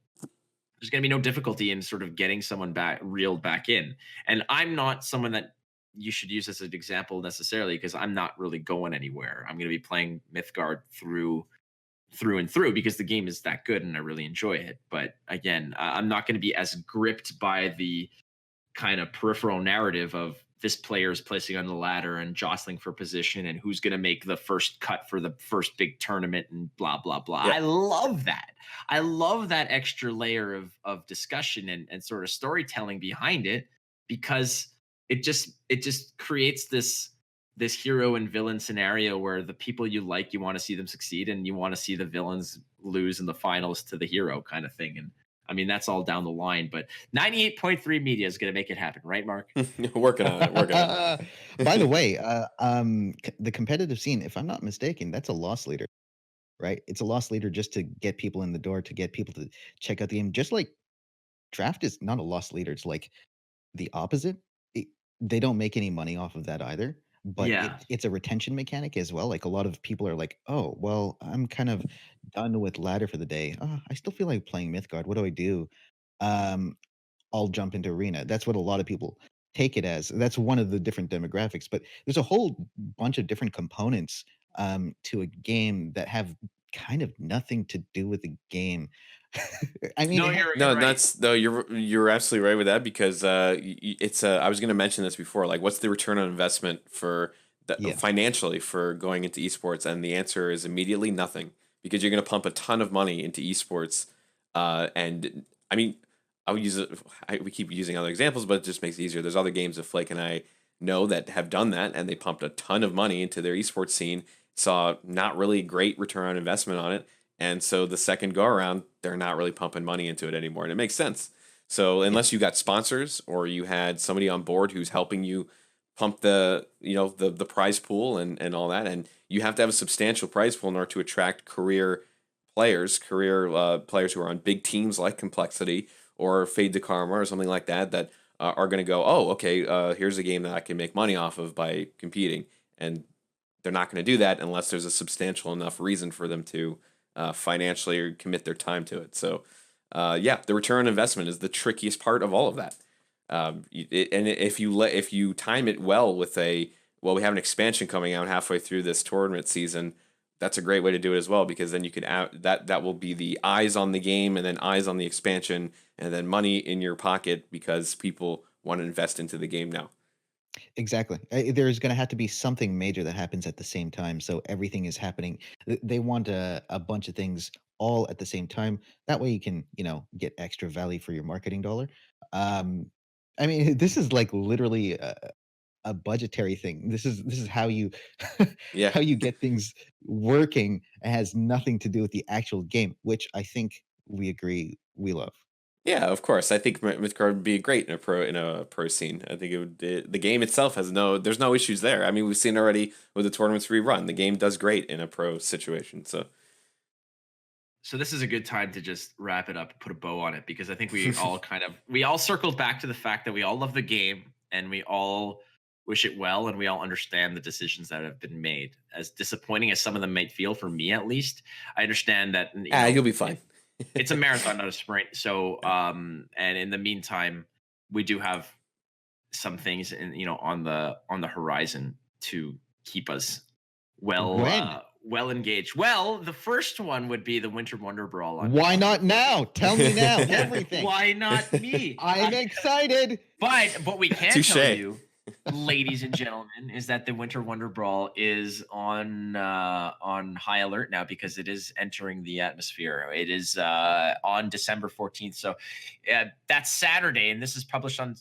difficulty in sort of getting someone back reeled back in. And I'm not someone that you should use as an example necessarily because I'm not really going anywhere. I'm going to be playing Mythgard through and through because the game is that good and I really enjoy it. But again, I'm not going to be as gripped by the kind of peripheral narrative of this player is placing on the ladder and jostling for position and who's going to make the first cut for the first big tournament and blah blah blah. Yeah. I love that. I love that extra layer of discussion and sort of storytelling behind it because it just creates this hero and villain scenario where the people you like, you want to see them succeed and you want to see the villains lose in the finals to the hero kind of thing. And I mean, that's all down the line, but 98.3 media is going to make it happen, right, Mark? Working on it. Working on it. By the way, the competitive scene, if I'm not mistaken, that's a loss leader, right? It's a loss leader just to get people in the door, to get people to check out the game. Just like draft is not a loss leader. It's like the opposite. It, they don't make any money off of that either, but Yeah. it's a retention mechanic as well. Like a lot of people are like, oh, well, I'm kind of done with ladder for the day. Oh, I still feel like playing Mythgard. What do I do? Um, I'll jump into arena. That's what a lot of people take it as. That's one of the different demographics, but there's a whole bunch of different components to a game that have kind of nothing to do with the game. I mean, No, it No, you're right. that's no. You're absolutely right with that because it's. I was going to mention this before. Like, what's the return on investment for yeah, financially for going into esports? And the answer is immediately nothing because you're going to pump a ton of money into esports. And I mean, I would use it. We keep using other examples, but it just makes it easier. There's other games that Flake and I know that have done that, and they pumped a ton of money into their esports scene. Saw not really great return on investment on it, and so the second go around, they're not really pumping money into it anymore. And it makes sense. So yeah, unless you got sponsors or you had somebody on board who's helping you pump the prize pool and all that, and you have to have a substantial prize pool in order to attract career players who are on big teams like Complexity or Fade to Karma or something like that that are going to go, oh, okay, here's a game that I can make money off of by competing. And they're not going to do that unless there's a substantial enough reason for them to financially commit their time to it. So, yeah, the return on investment is the trickiest part of all of that. And if you time it well with we have an expansion coming out halfway through this tournament season. That's a great way to do it as well because then you could that will be the eyes on the game and then eyes on the expansion and then money in your pocket because people want to invest into the game now. exactly. There's going to have to be something major that happens at the same time. So everything is happening. They want a bunch of things all at the same time. That way you can, get extra value for your marketing dollar. Um, I mean, this is like literally a budgetary thing. This is how you Yeah. how you get things working. It has nothing to do with the actual game, which I think we agree we love. Yeah, of course. I think Mythgard would be great in a pro scene. I think the game itself there's no issues there. I mean, we've seen already with the tournaments we run. The game does great in a pro situation. So So this is a good time to just wrap it up and put a bow on it because I think we all circled back to the fact that we all love the game and we all wish it well and we all understand the decisions that have been made. As disappointing as some of them might feel for me at least, I understand that you'll be fine. it's a marathon, not a sprint. So and in the meantime, we do have some things on the horizon to keep us When? well engaged. Well, the first one would be the Winter Wonder Brawl. Why not now? Tell me now. Everything. Why not me? I'm excited. But what we can Touche. tell you, ladies and gentlemen, is that the Winter Wonder Brawl is on high alert now because it is entering the atmosphere. It is on December 14th. So that's Saturday, and this is published on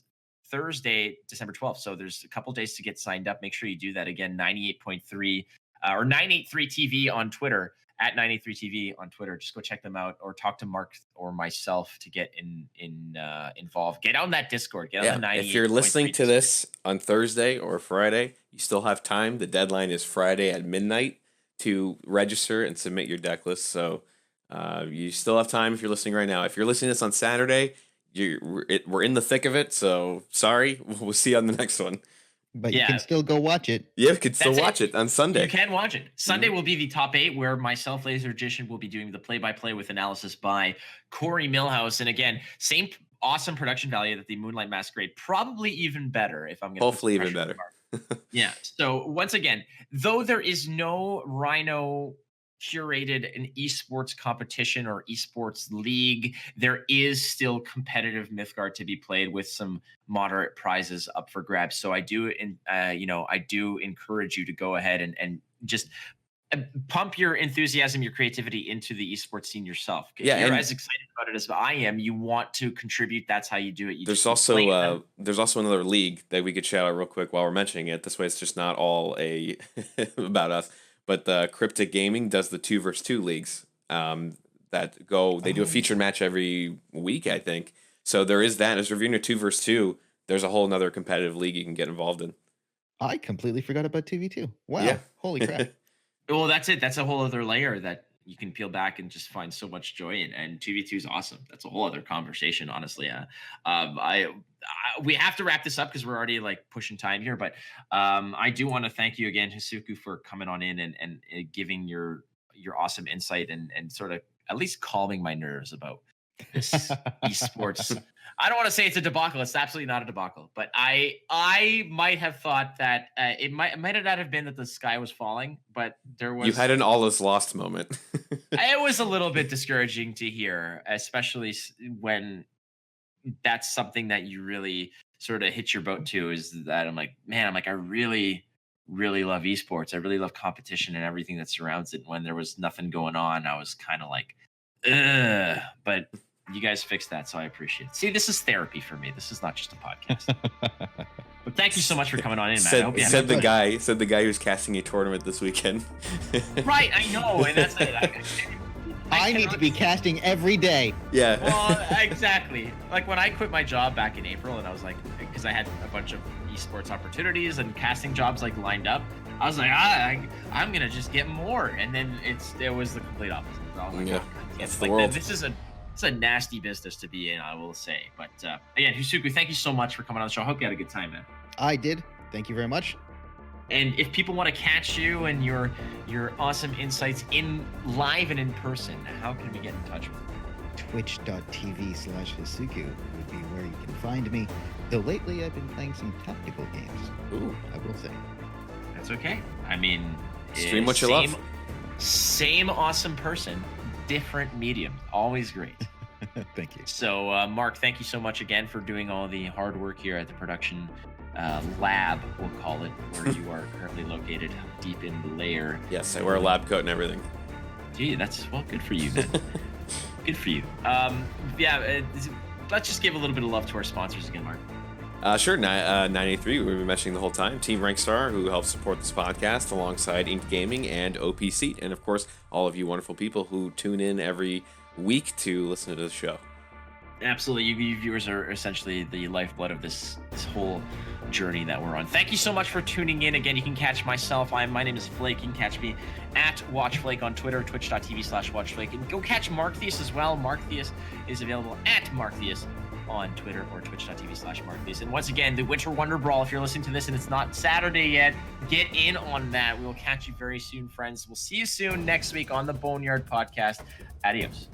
Thursday, December 12th. So there's a couple days to get signed up. Make sure you do that again. 98.3 or 983 TV on Twitter at 93TV on Twitter. Just go check them out, or talk to Mark or myself to get involved. Get on that Discord. Get on the 98. If you're listening to this on Thursday or Friday, you still have time. The deadline is Friday at midnight to register and submit your deck list. So you still have time if you're listening right now. If you're listening to this on Saturday, we're in the thick of it. So sorry, we'll see you on the next one. But you can still go watch it. Yeah, you can still watch it on Sunday. You can watch it. Sunday will be the top 8, where myself, Lasergician, will be doing the play-by-play with analysis by Corey Millhouse. And again, same awesome production value that the Moonlight Masquerade. Probably even better, if I'm going to hopefully even better. Yeah. So once again, though there is no Rhino curated an esports competition or esports league, there is still competitive Mythgard to be played with some moderate prizes up for grabs. So I do encourage you to go ahead and just pump your enthusiasm, your creativity into the esports scene yourself. If you're as excited about it as I am, you want to contribute. That's how you do it. There's also another league that we could shout out real quick while we're mentioning it. This way it's just not all about us. But the Cryptic Gaming does the 2 versus 2 leagues they do a featured match every week, I think. So there is that. As reviewing a 2 versus 2, there's a whole nother competitive league you can get involved in. I completely forgot about 2v2. Wow. Yeah. Holy crap. Well, that's it. That's a whole other layer that you can peel back and just find so much joy in. And 2v2 is awesome. That's a whole other conversation, honestly. We have to wrap this up because we're already like pushing time here. But I do want to thank you again, Hsuku, for coming on in and giving your awesome insight and sort of at least calming my nerves about this esports. I don't want to say it's a debacle. It's absolutely not a debacle. But I might have thought that it might not have been that the sky was falling, but there was. You had an all is lost moment. It was a little bit discouraging to hear, especially when that's something that you really sort of hit your boat to. Is that I really, really love esports. I really love competition and everything that surrounds it. When there was nothing going on, I was kind of like, ugh. But you guys fixed that, so I appreciate it. See, this is therapy for me. This is not just a podcast. But thank you so much for coming on in, Matt. Said the guy who's casting a tournament this weekend. Right, I know, and that's it. I need to be casting every day. Yeah. Well, exactly. Like when I quit my job back in April, and I was like, because I had a bunch of esports opportunities and casting jobs like lined up, I was like, I'm gonna just get more, and then it was the complete opposite. I was like, yeah, it's the world. It's a nasty business to be in, I will say. But again, Hsuku, thank you so much for coming on the show. I hope you had a good time, man. I did. Thank you very much. And if people want to catch you and your awesome insights in live and in person, how can we get in touch with you? Twitch.tv/Hsuku would be where you can find me. Though lately I've been playing some tactical games. Ooh, I will say. That's okay. I mean, stream what you love. Same awesome person, different medium. Always great. Thank you. So, Mark, thank you so much again for doing all the hard work here at the production lab, we'll call it, where you are currently located deep in the lair. Yes, I wear a lab coat and everything. Gee, good for you, man. Good for you. Let's just give a little bit of love to our sponsors again, Mark. Sure. 983, we've been mentioning the whole time. Team Rankstar, who helps support this podcast, alongside Inked Gaming and OP Seat, and of course, all of you wonderful people who tune in every week to listen to the show. Absolutely. You viewers are essentially the lifeblood of this whole journey that we're on. Thank you so much for tuning in. Again, you can catch myself. My name is Flake. You can catch me at WatchFlake on Twitter, twitch.tv/WatchFlake. And go catch Markthius as well. Markthius is available at Markthius on Twitter or twitch.tv/Markthius. And once again, the Winter Wonder Brawl, if you're listening to this and it's not Saturday yet, get in on that. We will catch you very soon, friends. We'll see you soon next week on the Boneyard podcast. Adios.